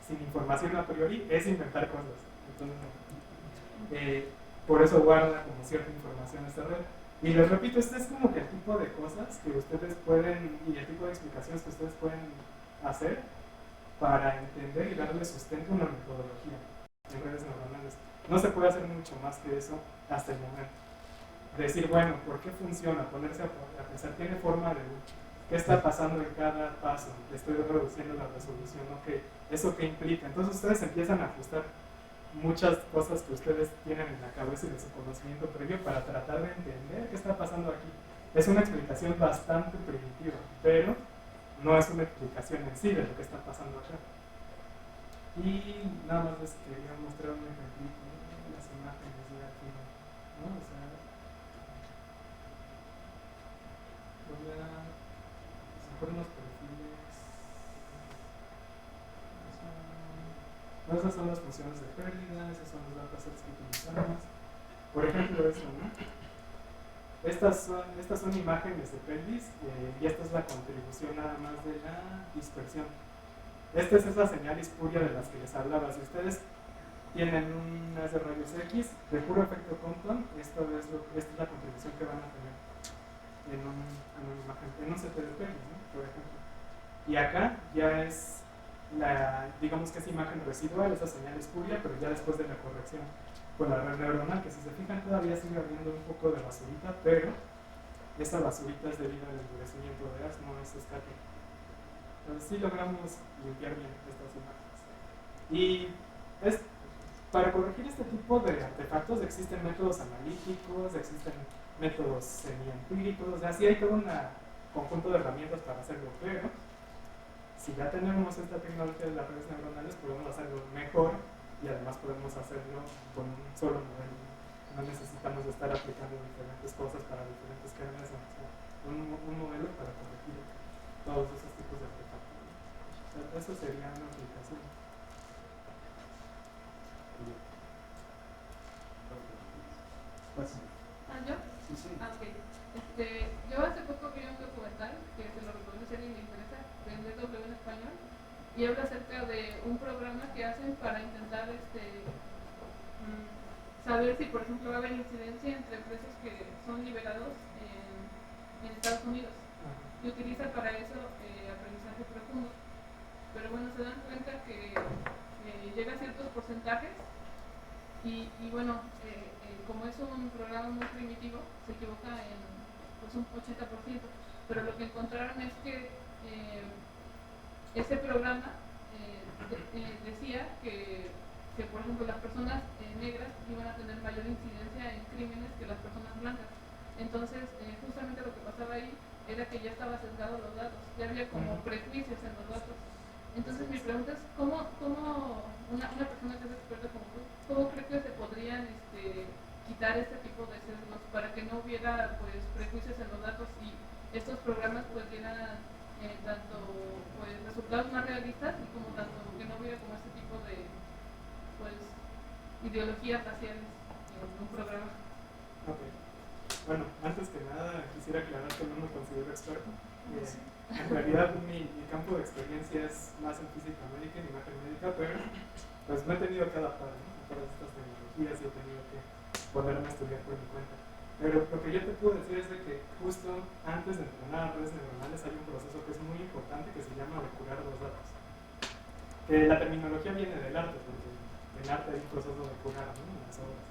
sin información a priori es inventar cosas. Entonces, por eso guarda como cierta información esta red. Y les repito, este es como que el tipo de cosas que ustedes pueden, y el tipo de explicaciones que ustedes pueden hacer para entender y darle sustento a una metodología en redes neuronales. No se puede hacer mucho más que eso hasta el momento. Decir, bueno, ¿por qué funciona? Ponerse a pensar, ¿tiene forma de qué está pasando en cada paso? Estoy reduciendo la resolución, ¿no? ¿Eso qué implica? Entonces ustedes empiezan a ajustar muchas cosas que ustedes tienen en la cabeza y de su conocimiento previo para tratar de entender qué está pasando aquí. Es una explicación bastante primitiva, pero no es una explicación en sí de lo que está pasando acá. Y nada más les quería mostrar un ejemplito de las imágenes de aquí, ¿no? O sea, son los perfiles. Esas son las funciones de pérdida, esas son los datasets que utilizamos. Por ejemplo, esto, ¿no? Estas son imágenes de pelvis y esta es la contribución nada más de la dispersión. Esta es esa señal espuria de las que les hablaba. Si ustedes tienen unas de rayos X de puro efecto Compton, esta es la contribución que van a tener en una imagen, en un CT de pelvis, ¿no? Por ejemplo. Y acá ya es digamos que es imagen residual, esa señal espuria, pero ya después de la corrección con la red neuronal, que si se fijan todavía sigue habiendo un poco de basurita, pero esta basurita es debido al endurecimiento de AS, no es estática. Entonces sí logramos limpiar bien estas imágenes. Y para corregir este tipo de artefactos existen métodos analíticos, existen métodos semi-empíricos, o sea, sí hay todo un conjunto de herramientas para hacerlo, pero si ya tenemos esta tecnología de las redes neuronales, podemos hacerlo mejor y además podemos hacerlo con un solo modelo. No necesitamos estar aplicando diferentes cosas para diferentes kernels, un modelo para corregir todos esos tipos de artefactos. Eso sería una aplicación. ¿Yo? Sí, sí. Ok. Yo hace poco vi un documental que se lo recomiendo si a alguien le interesa, en DW en español, y habla acerca de un programa que hacen para intentar saber si, por ejemplo, va a haber incidencia entre presos que son liberados en Estados Unidos. Y utiliza para eso aprendizaje profundo. Pero bueno, se dan cuenta que llega a ciertos porcentajes y bueno, como es un programa muy primitivo, se equivoca en pues, un 80%. Pero lo que encontraron es que ese programa decía que, por ejemplo, las personas negras iban a tener mayor incidencia en crímenes que las personas blancas. Entonces, justamente lo que pasaba ahí era que ya estaba sesgado los datos, ya había como prejuicios en los datos. Entonces mi pregunta es, ¿cómo una persona que es experta como tú, cómo cree que se podrían quitar este tipo de sesgos para que no hubiera pues prejuicios en los datos y estos programas pues dieran tanto pues resultados más realistas y como tanto que no hubiera como este tipo de pues ideologías raciales en un programa? Ok. Bueno, antes que nada quisiera aclarar que no me considero experto. En realidad mi campo de experiencia es más en física médica, en imagen médica, pero pues me he tenido que adaptar, ¿no? A todas estas tecnologías y he tenido que ponerme a estudiar por mi cuenta. Pero lo que yo te puedo decir es de que justo antes de entrenar redes neuronales hay un proceso que es muy importante que se llama depurar los datos. Que la terminología viene del arte, porque en arte hay un proceso de curar, ¿no? En las obras.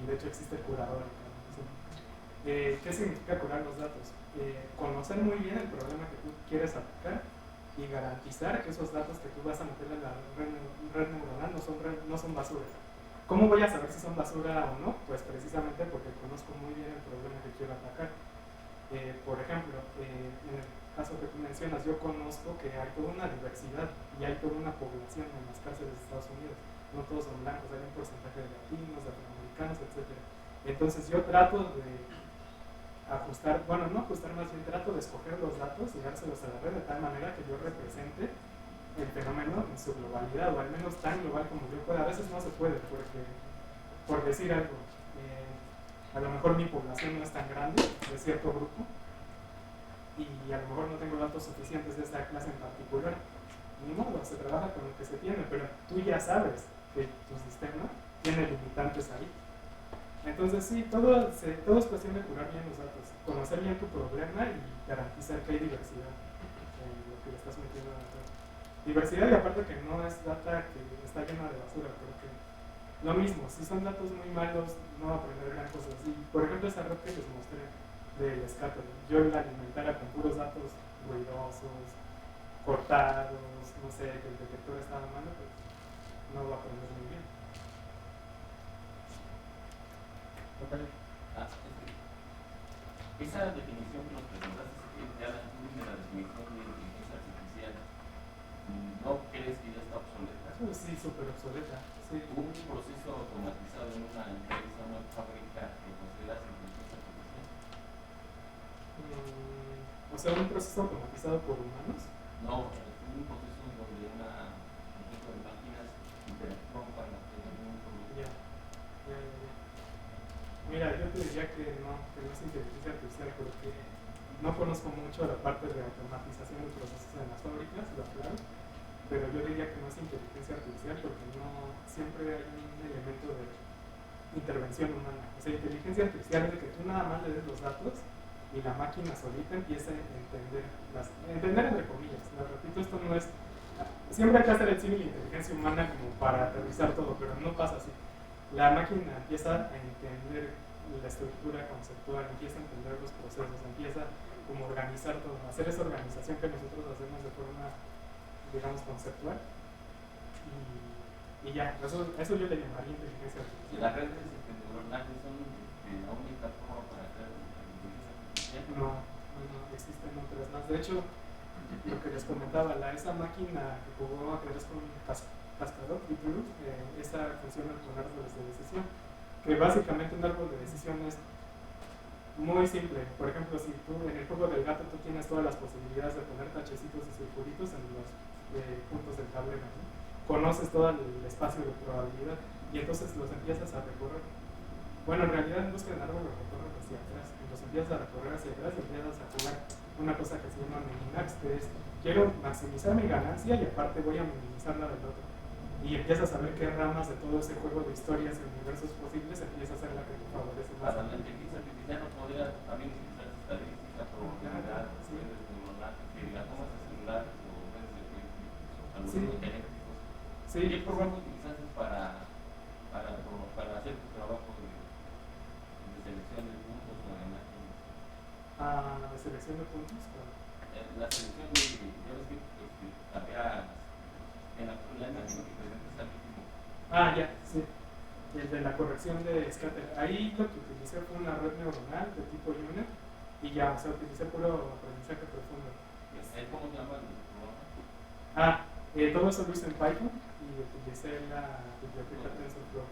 Y de hecho existe el curador. ¿Qué significa curar los datos? Conocer muy bien el problema que tú quieres atacar y garantizar que esos datos que tú vas a meter en la red neuronal no son basura. ¿Cómo voy a saber si son basura o no? Pues precisamente porque conozco muy bien el problema que quiero atacar. Por ejemplo, en el caso que tú mencionas, yo conozco que hay toda una diversidad y hay toda una población en las cárceles de Estados Unidos. No todos son blancos, hay un porcentaje de latinos, de afroamericanos, etc. Entonces yo trato de ajustar, bueno, no ajustar, más bien trato de escoger los datos y dárselos a la red de tal manera que yo represente el fenómeno en su globalidad, o al menos tan global como yo pueda. A veces no se puede, porque, por decir algo, a lo mejor mi población no es tan grande de cierto grupo y a lo mejor no tengo datos suficientes de esta clase en particular. Ni modo, se trabaja con lo que se tiene, pero tú ya sabes que tu sistema tiene limitantes ahí. Entonces sí, todo es cuestión de curar bien los datos, conocer bien tu problema y garantizar que hay diversidad en lo que le estás metiendo a la red. Diversidad, y aparte que no es data que está llena de basura, porque lo mismo, si son datos muy malos, no va a aprender gran cosa. Y, por ejemplo, esa red que les mostré del scattering, yo la alimentara con puros datos ruidosos, cortados, no sé, que el detector estaba malo, pues no va a aprender muy bien. Esa definición que nos presentaste, ya de la definición de inteligencia artificial, ¿no crees que ya está obsoleta? Sí, súper obsoleta. Sí. Un proceso automatizado en una empresa, una fábrica, que consideras inteligencia artificial. O sea, un proceso automatizado por humanos. No, un proceso donde un conjunto de máquinas interactúan para tener un producto. Ya. Mira, yo te diría que no es inteligencia artificial, porque no conozco mucho la parte de automatización de procesos en las fábricas, la clave, pero yo diría que no es inteligencia artificial porque no siempre hay un elemento de intervención humana. O sea, inteligencia artificial es de que tú nada más le des los datos y la máquina solita empieza a entender entre comillas. Repito, esto no es... Siempre hay que hacer el símil de inteligencia humana como para aterrizar todo, pero no pasa así. La máquina empieza a entender la estructura conceptual, empieza a entender los procesos, empieza como a organizar todo, a hacer esa organización que nosotros hacemos de forma, digamos, conceptual. Y ya, eso yo le llamaría inteligencia artificial. ¿Las redes neuronales son la única forma para crear inteligencia artificial? No, existen otras más. De hecho, lo que les comentaba, esa máquina que jugó ajedrez con Kasparov y Turov, esa funciona con árboles de decisión, que básicamente un árbol de decisión es muy simple. Por ejemplo, si tú en el juego del gato tú tienes todas las posibilidades de poner tachecitos y circulitos en los puntos del tablero, ¿no? Conoces todo el espacio de probabilidad y entonces los empiezas a recorrer. Bueno, en realidad en búsqueda del árbol lo recorres hacia atrás, y los empiezas a recorrer hacia atrás y empiezas a jugar una cosa que se llama Minimax, que es quiero maximizar mi ganancia y aparte voy a minimizar la del otro. Y empiezas a ver qué ramas de todo ese juego de historias y universos posibles empieza a ser la que te favorece más. Para la inteligencia artificial no podría también utilizar estadística, probabilidad, redes neuronales, que diga tomas de celulares o redes de algoritmos eléctricos. Sí. ¿Qué programa utilizaste para hacer tu trabajo de selección de puntos o de máquinas? ¿De selección de puntos? La selección de, ya ves que había en la imagino que presentes al último. Ya, sí. El de la corrección de scatter. Ahí lo que utilicé fue una red neuronal de tipo UNet y ya, o sea, utilicé puro aprendizaje profundo. ¿Cómo se llama el programa? Todo eso lo hice en Python y utilicé la biblioteca TensorFlow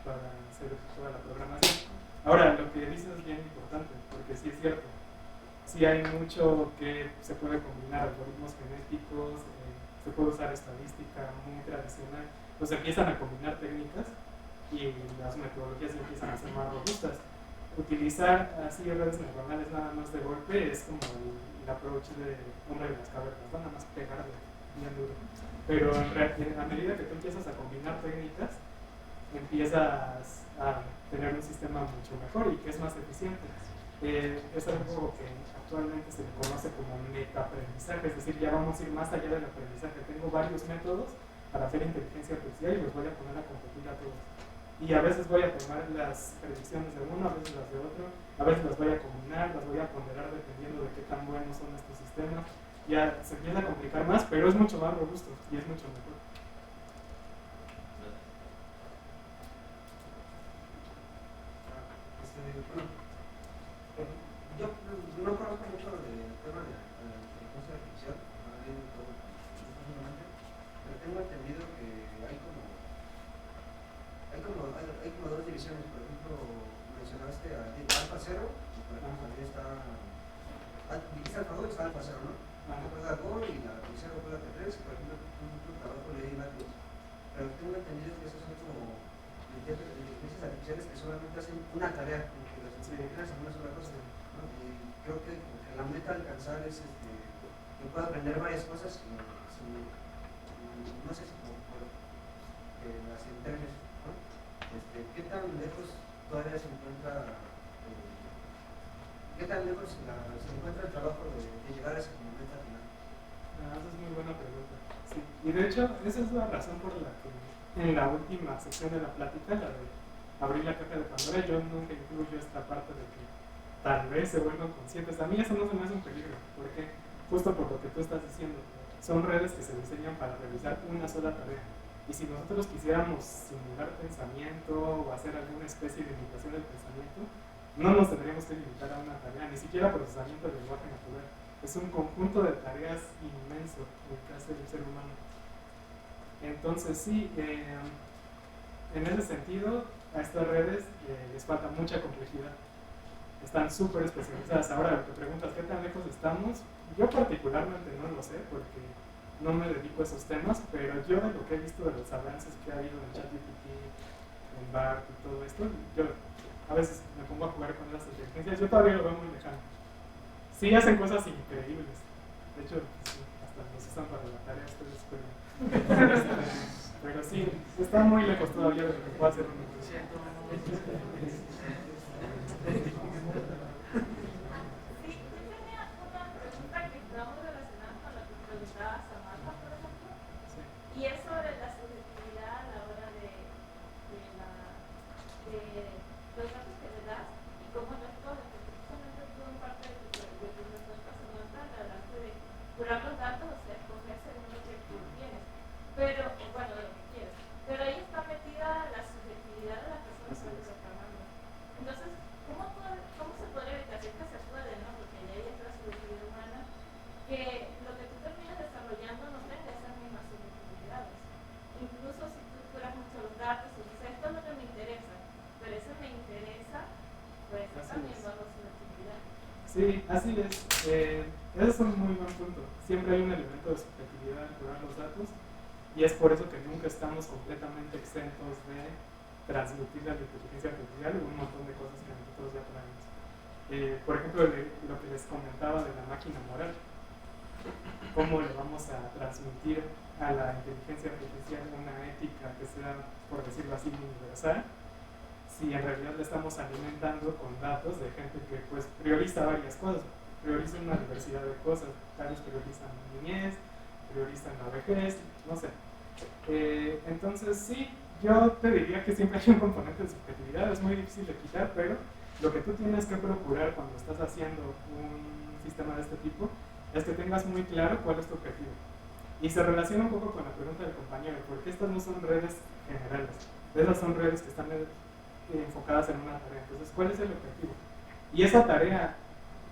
para hacer toda la programación. Ahora, lo que dices es bien importante, porque sí es cierto. Sí hay mucho que se puede combinar, algoritmos genéticos, se puede usar estadística muy tradicional. Pues empiezan a combinar técnicas y las metodologías empiezan a ser más robustas. Utilizar así redes neuronales nada más de golpe es como el approach de hombre de las cavernas, nada más pegarle bien duro. Pero a medida que tú empiezas a combinar técnicas, empiezas a tener un sistema mucho mejor y que es más eficiente. Es algo que actualmente se le conoce como metaaprendizaje, es decir, ya vamos a ir más allá del aprendizaje. Tengo varios métodos para hacer inteligencia artificial y los voy a poner a competir a todos. Y a veces voy a tomar las predicciones de uno, a veces las de otro, a veces las voy a combinar, las voy a ponderar dependiendo de qué tan buenos son estos sistemas. Ya se empieza a complicar más, pero es mucho más robusto y es mucho mejor. Yo no conozco mucho del tema de la inteligencia artificial, más bien todo pero tengo entendido que hay como dos divisiones. Por ejemplo, alfa 0, por ejemplo, también está. Dijiste alfa 2 y está alfa 0, ¿no? Juega Go y la T0 juega T3, por ejemplo, un trabajo leí Matrix. Pero tengo entendido que esos son como inteligencias artificiales que solamente hacen una tarea, como que las integras en una sola cosa. ¿No? Y creo que la meta a alcanzar es que pueda aprender varias cosas sin no sé si por las internas, ¿no? ¿Qué tan lejos todavía se encuentra qué tan lejos se encuentra el trabajo de llegar a ese meta final? Esa es muy buena pregunta. Sí. Y de hecho, esa es la razón por la que en la última sección de la plática, la de abrir la caja de Pandora, yo nunca incluyo esta parte de que tal vez se vuelvan conscientes. A mí eso no se me hace un peligro, porque justo por lo que tú estás diciendo, son redes que se diseñan para realizar una sola tarea. Y si nosotros quisiéramos simular pensamiento o hacer alguna especie de imitación del pensamiento, no nos tendríamos que limitar a una tarea, ni siquiera procesamiento del lenguaje natural. Es un conjunto de tareas inmenso el que hace el ser humano. Entonces sí, en ese sentido, a estas redes les falta mucha complejidad. Están súper especializadas. Ahora, lo que preguntas, ¿qué tan lejos estamos? Yo particularmente no lo sé, porque no me dedico a esos temas, pero yo de lo que he visto de los avances que ha habido en ChatGPT, en BART y todo esto, yo a veces me pongo a jugar con las inteligencias, yo todavía lo veo muy lejano. Sí hacen cosas increíbles. De hecho, sí, hasta los usan para la tarea ustedes, pero sí, está muy lejos todavía de lo que puede hacer un inteligencia. Y es sobre la subjetividad a la hora de los datos que le das y cómo no es todo, porque justamente tú en parte de tus respuestas se nota la hablaste de curar los datos, o sea, escoger según lo que tú tienes, pero, bueno, de lo que quieres, pero ahí está metida la subjetividad de la persona que está programando. Entonces, ¿cómo se podría evitar? Siempre se puede, ¿no? Porque ya hay esta subjetividad humana, que lo que tú terminas desarrollando no tenga esas mismas subjetividades. Incluso si tú curas mucho los datos y dices, esto es lo que me interesa, pero eso me interesa, pues también va a subjetividad. Sí, así es. Ese es un muy buen punto. Siempre hay un elemento de subjetividad al curar los datos y es por eso que nunca estamos completamente exentos de transmitir a la inteligencia artificial un montón de cosas que nosotros ya traemos. Por ejemplo, lo que les comentaba de la máquina moral. ¿Cómo le vamos a transmitir a la inteligencia artificial una ética que sea, por decirlo así, universal, si en realidad le estamos alimentando con datos de gente que pues prioriza varias cosas, prioriza una diversidad de cosas, tal vez priorizan la niñez, priorizan la vejez, no sé. Entonces sí, yo te diría que siempre hay un componente de subjetividad, es muy difícil de quitar, pero lo que tú tienes que procurar cuando estás haciendo un sistema de este tipo es que tengas muy claro cuál es tu objetivo. Y se relaciona un poco con la pregunta del compañero, porque estas no son redes generales, esas son redes que están enfocadas en una tarea. Entonces, ¿cuál es el objetivo? Y esa tarea,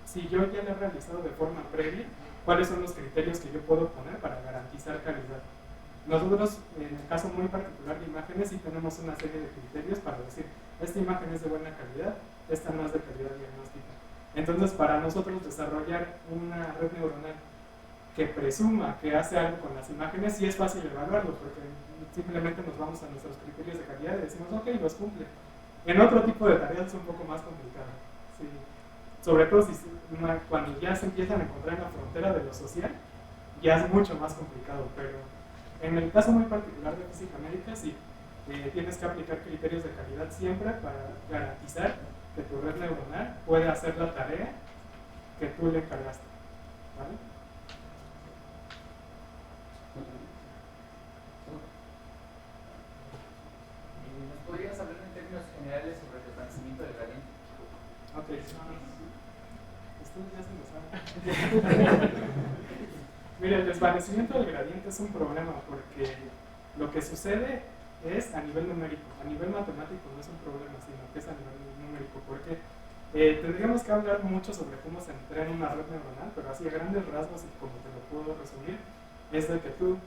si yo ya la he realizado de forma previa, ¿cuáles son los criterios que yo puedo poner para garantizar calidad? Nosotros, en el caso muy particular de imágenes, sí tenemos una serie de criterios para decir, esta imagen es de buena calidad, esta no es de calidad diagnóstica. Entonces, para nosotros desarrollar una red neuronal que presuma que hace algo con las imágenes, sí es fácil evaluarlo, porque simplemente nos vamos a nuestros criterios de calidad y decimos, ok, los cumple. En otro tipo de tareas es un poco más complicado. Sí. Sobre todo cuando ya se empiezan a encontrar en la frontera de lo social, ya es mucho más complicado, pero en el caso muy particular de física médica, sí, tienes que aplicar criterios de calidad siempre para garantizar que tu red neuronal puede hacer la tarea que tú le encargaste. ¿Vale? ¿Nos podrías hablar en términos generales sobre el desvanecimiento del gradiente? Ok. Ustedes ya se lo saben. Mira, el desvanecimiento del gradiente es un problema porque lo que sucede es a nivel numérico. A nivel matemático no es un problema, sino que es a nivel numérico. Porque tendríamos que hablar mucho sobre cómo se entrena una red neuronal, pero así a grandes rasgos, y como te lo puedo resumir, es de que tú,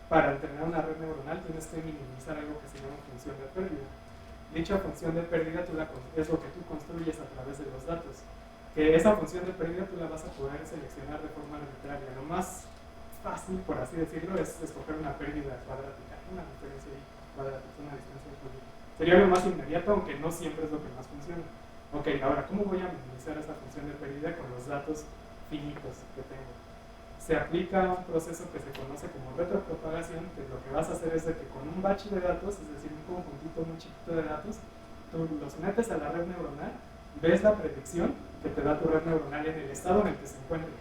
para entrenar una red neuronal, tienes que minimizar algo que se llama función de pérdida. dicha función de pérdida es lo que tú construyes a través de los datos. Que esa función de pérdida tú la vas a poder seleccionar de forma arbitraria. Lo más fácil, por así decirlo, es escoger una pérdida cuadrática, una diferencia cuadrática, una distancia cuadrática. Sería lo más inmediato, aunque no siempre es lo que más funciona. Ok, ahora, ¿cómo voy a minimizar esa función de pérdida con los datos finitos que tengo? Se aplica un proceso que se conoce como retropropagación, que lo que vas a hacer es de que con un batch de datos, es decir, un conjuntito muy chiquito de datos, tú los metes a la red neuronal, ves la predicción que te da tu red neuronal en el estado en el que se encuentre,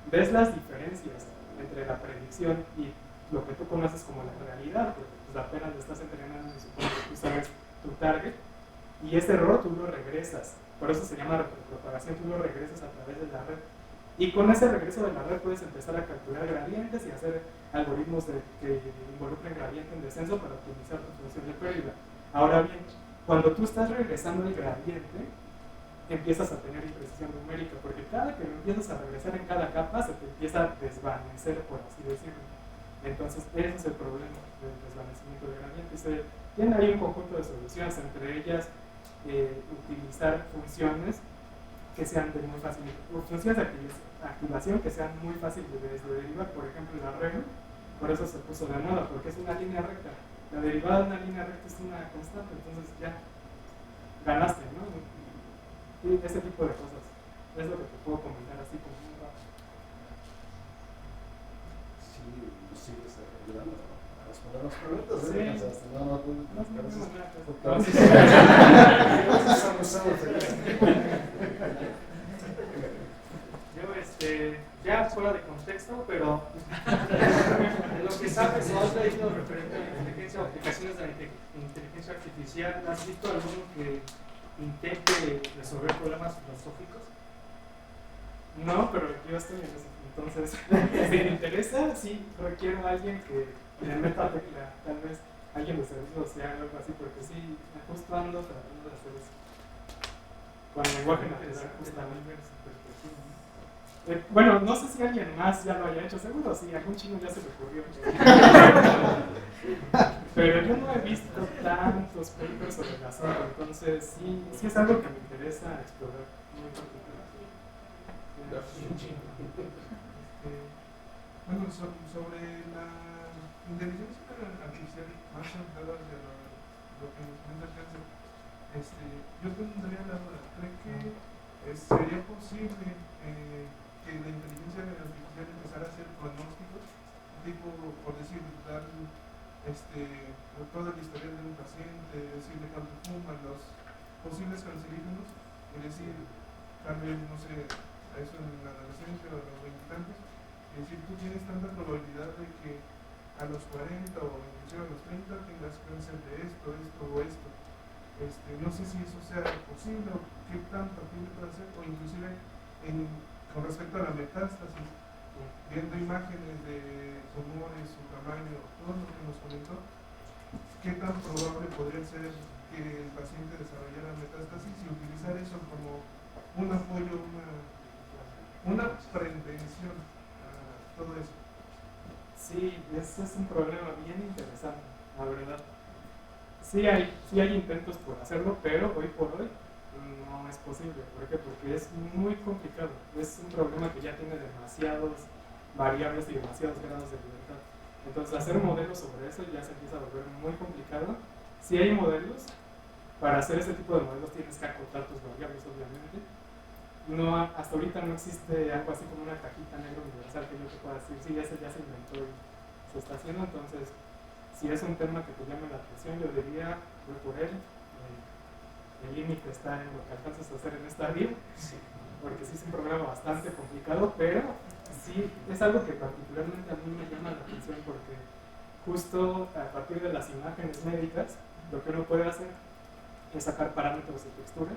ves las diferencias entre la predicción y lo que tú conoces como la realidad, porque pues apenas lo estás entrenando y supongo que tú sabes tu target, y ese error tú lo regresas, por eso se llama retropropagación, tú lo regresas a través de la red. Y con ese regreso de la red puedes empezar a capturar gradientes y hacer algoritmos que involucren gradiente en descenso para optimizar tu función de pérdida. Ahora bien, cuando tú estás regresando el gradiente, empiezas a tener imprecisión numérica, porque cada que lo empiezas a regresar en cada capa se te empieza a desvanecer, por así decirlo. Entonces, ese es el problema del desvanecimiento de gradiente. Tiene ahí un conjunto de soluciones, entre ellas utilizar funciones que sean de muy fácil, funciones de activación que sean muy fáciles de derivar, por ejemplo el arreglo, por eso se puso de moda, porque es una línea recta. La derivada de una línea recta es una constante, entonces ya ganaste, ¿no? Y ese tipo de cosas es lo que te puedo comentar así como un rato. Sí, nos sigues ayudando a responder las preguntas. Sí. Yo, ya fuera de contexto, pero en lo que sabes o has leído referente a la inteligencia o aplicaciones de la inteligencia artificial, ¿has visto alguno que intente resolver problemas filosóficos? No, pero yo estoy en eso. Entonces, si me interesa, sí, requiero a alguien que le meta tecla, tal vez alguien de servicio social o algo así, porque sí, justo ando tratando de hacer eso. Con el lenguaje natural, justamente. Bueno, no sé si alguien más ya lo haya hecho, seguro sí, algún chino ya se le ocurrió. Pero yo no he visto tantos papers sobre el asunto, entonces sí es algo que me interesa explorar muy particular. Bueno, sobre la inteligencia artificial más centrada hacia lo que nos comenta Cáncer, yo tendría la duda, ¿cree que sería posible que la inteligencia artificial empezara a hacer pronósticos, tipo, por decir, dar todo el historial de un paciente, decirle cuánto fuman, los posibles cancerígenos, y decir, tal vez, no sé, a eso en la adolescencia o a los 20 años, es decir, tú tienes tanta probabilidad de que a los 40 o inclusive a los 30 tengas cáncer de esto o esto. No sé si eso sea posible o qué tan factible puede ser, o inclusive con respecto a la metástasis, viendo imágenes de tumores, su tamaño, todo lo que nos comentó, qué tan probable podría ser que el paciente desarrollara metástasis y utilizar eso como un apoyo, una prevención a todo eso. Sí, ese es un problema bien interesante, la verdad. Sí hay intentos por hacerlo, pero hoy por hoy no es posible. ¿Por qué? Porque es muy complicado. Es un problema que ya tiene demasiadas variables y demasiados grados de libertad. Entonces, hacer modelos sobre eso ya se empieza a volver muy complicado. Si hay modelos, para hacer ese tipo de modelos tienes que acotar tus variables, obviamente. No, hasta ahorita no existe algo así como una cajita negra universal que yo te pueda decir, sí, ese ya se inventó y se está haciendo. Entonces, si es un tema que te llama la atención, yo diría, voy por él. El límite está en lo que alcanzas a hacer en esta vida, porque sí es un problema bastante complicado, pero sí es algo que particularmente a mí me llama la atención, porque justo a partir de las imágenes médicas, lo que uno puede hacer es sacar parámetros de textura.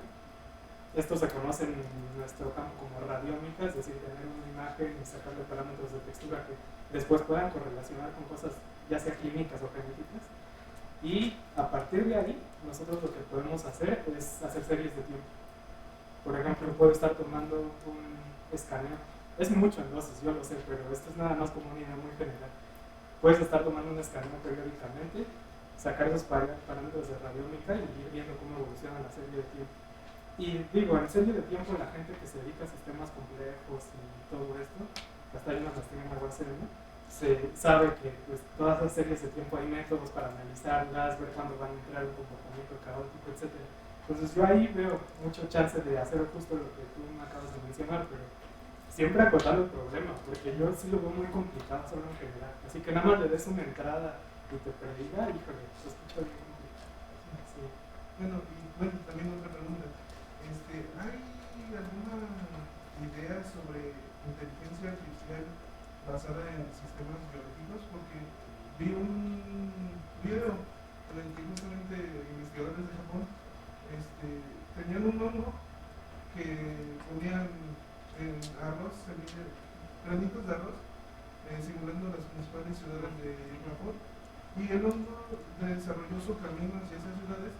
Estos se conocen en nuestro campo como radiómica, es decir, tener una imagen y sacarle parámetros de textura que después puedan correlacionar con cosas ya sea clínicas o genéticas. Y a partir de ahí, nosotros lo que podemos hacer es hacer series de tiempo. Por ejemplo, puedo estar tomando un escaneo. Es mucho en dosis, yo lo sé, pero esto es nada más como una idea muy general. Puedes estar tomando un escaneo periódicamente sacar esos parámetros de radiómica y ir viendo cómo evoluciona la serie de tiempo. Y digo, en serie de tiempo la gente que se dedica a sistemas complejos y todo esto, hasta hay una maestría en la UACM, se sabe que pues, todas las series de tiempo hay métodos para analizarlas, ver cuándo van a entrar un comportamiento caótico, etc. Entonces yo ahí veo mucho chance de hacer justo lo que tú me acabas de mencionar, pero siempre acotando el problema, porque yo sí lo veo muy complicado solo en general. Así que nada más le des una entrada y te prediga, híjole, se escucha bien complicado. Sí. Bueno, también otra pregunta. ¿Hay alguna idea sobre inteligencia artificial basada en sistemas biológicos? Porque vi un video en el que justamente investigadores de Japón tenían un hongo que ponían en arroz, granitos de arroz, simulando las principales ciudades de Japón, y el hongo desarrolló su camino hacia esas ciudades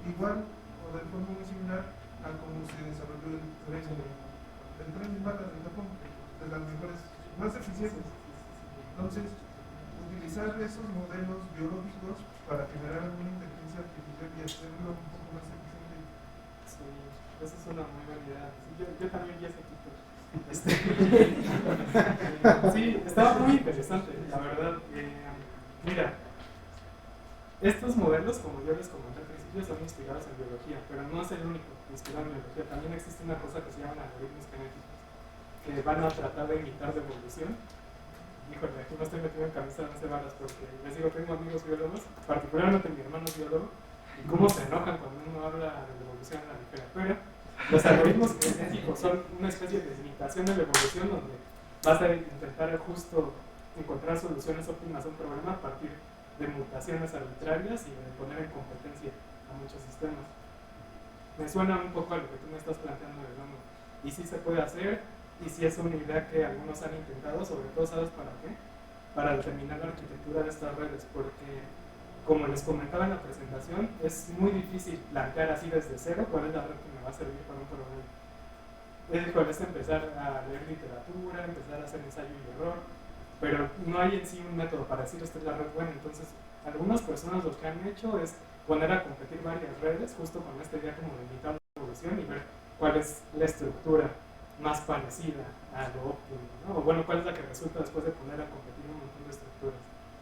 igual o de forma muy similar a como se desarrolló el tren de balas de Japón, de las mejores, más eficientes. Entonces, utilizar esos modelos biológicos para generar alguna inteligencia artificial y hacerlo un poco más eficiente. Sí, esa es una muy buena idea. Sí, yo también vi ese tipo. Sí, estaba muy interesante, la verdad. Mira, estos modelos, como yo les comenté al principio, son inspirados en biología, pero no es el único inspirado en biología. También existe una cosa que se llaman algoritmos genéticos, que van a tratar de imitar la evolución. Híjole, aquí no estoy metido en camisa de 11 varas porque les digo, tengo amigos biólogos, particularmente mi hermano es biólogo, y cómo se enojan cuando uno habla de la evolución a la ligera. Pero los algoritmos genéticos son una especie de imitación de la evolución donde vas a intentar justo encontrar soluciones óptimas a un problema a partir de mutaciones arbitrarias y de poner en competencia a muchos sistemas. Me suena un poco a lo que tú me estás planteando del hongo. Y sí se puede hacer, y sí es una idea que algunos han intentado, sobre todo, ¿sabes para qué? Para determinar la arquitectura de estas redes, porque, como les comentaba en la presentación, es muy difícil plantear así desde cero cuál es la red que me va a servir para un problema. Es empezar a leer literatura, empezar a hacer ensayo y error, pero no hay en sí un método para decir esta es la red buena. Entonces, algunas personas lo que han hecho es poner a competir varias redes, justo con esta idea como de imitar la evolución y ver cuál es la estructura más parecida a lo óptimo, ¿no? O bueno, cuál es la que resulta después de poner a competir un montón de estructuras,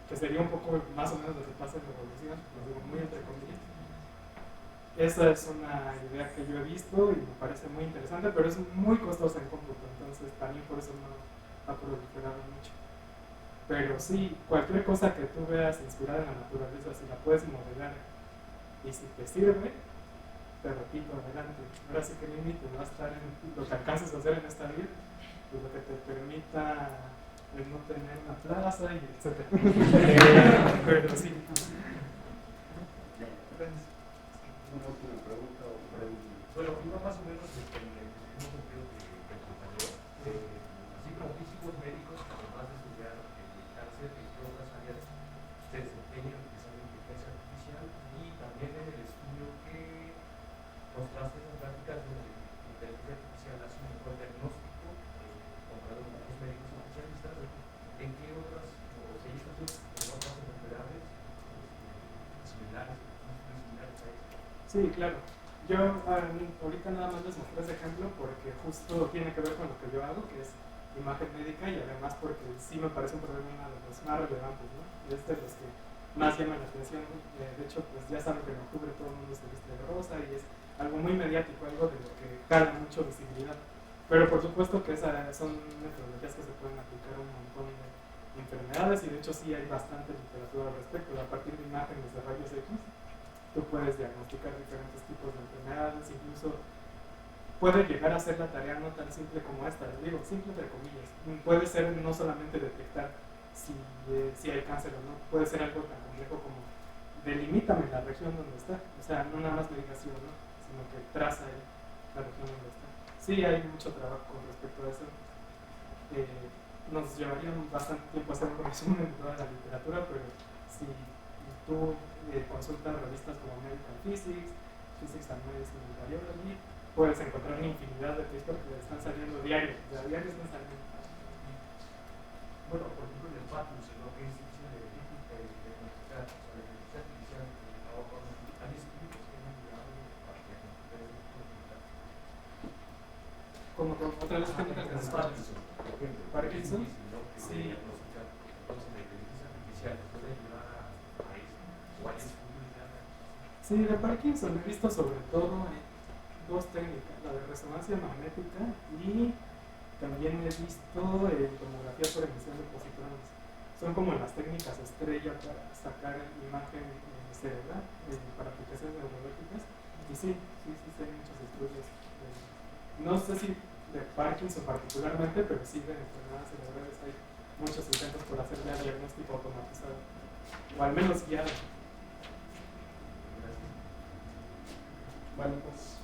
que sería un poco más o menos lo que pasa en la evolución, lo digo muy entre comillas. Esa es una idea que yo he visto y me parece muy interesante, pero es muy costosa en cómputo, entonces también por eso no ha proliferado mucho. Pero sí, cualquier cosa que tú veas inspirada en la naturaleza, si la puedes modelar y si te sirve, te repito, adelante. Ahora sí que el límite va a estar en lo que alcances a hacer en esta vida, pues lo que te permita el no tener una plaza y etc. Pero sí. Una última pregunta o pregunta. Bueno, iba más o menos en el mismo sentido que el compañero. Así como físicos médicos, además de estudiar el cáncer, en qué otras áreas se desempeñan utilizando inteligencia artificial, y también en el estudio que mostraste esas prácticas donde la inteligencia artificial hace un mejor diagnóstico comparado con los médicos especialistas, ¿en qué otras, o si hay estudios en otras enfermedades similares, muy similares a esto? Sí, claro. Yo ahorita nada más les mostré ese ejemplo porque justo tiene que ver con lo que yo hago, que es imagen médica, y además porque sí me parece un problema de los más relevantes, ¿no? Y es de los que más llaman la atención. De hecho, pues ya saben que en octubre todo el mundo se viste de rosa y es algo muy mediático, algo de lo que gana mucho visibilidad. Pero por supuesto que esas son metodologías que se pueden aplicar a un montón de enfermedades, y de hecho sí hay bastante literatura al respecto. A partir de imágenes de rayos X, tú puedes diagnosticar diferentes tipos de enfermedades, incluso puede llegar a ser la tarea no tan simple como esta, digo, simple entre comillas. Puede ser no solamente detectar si hay cáncer o no, puede ser algo tan complejo como delimítame la región donde está, o sea, no nada más me digas sí o no, sino que traza ahí la región donde está. Sí hay mucho trabajo con respecto a eso. Nos llevaría bastante tiempo hacer un resumen de toda la literatura, pero si tú consultas revistas como American Physics, Physics and Medicine and Biology, puedes encontrar una infinidad de papers que están saliendo diario, diario están saliendo. Bueno, por ejemplo, en el PATUS, en lo que es ciencia de diagnosticar, o sea, la inteligencia artificial como otra vez técnicas de Parkinson, por ejemplo. Parkinson, Es difícil, ¿no? Que sí. diagnosticar. Entonces, la inteligencia artificial puede ayudar a eso. ¿Cuál es su utilidad? Sí, de Parkinson he visto sobre todo dos técnicas, la de resonancia magnética y también he visto tomografía por emisión de positrones. Son como las técnicas estrella para sacar imagen cerebral para aplicaciones neurológicas. Y sí hay muchos estudios. No sé si de Parkinson particularmente, pero sí de enfermedades cerebrales hay muchos intentos por hacer ya diagnóstico automatizado, o al menos guiado. Bueno, pues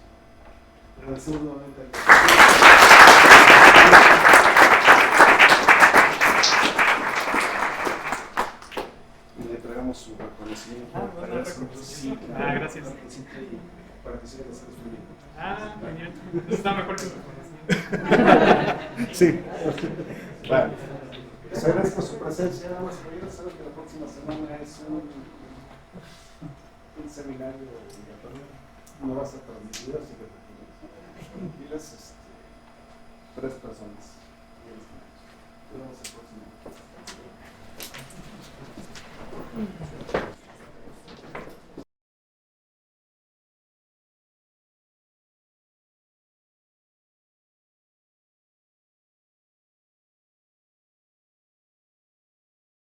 agradecemos nuevamente y le entregamos su reconocimiento. Gracias. Para que siga haciendo su bien. Genial. Está mejor que su reconocimiento. Sí. Bueno, les agradezco su presencia. Damas y caballeros, saben que la próxima semana es un seminario obligatorio. No va a ser transmitido, así que tranquilas, 3 personas. Nos vemos el próximo.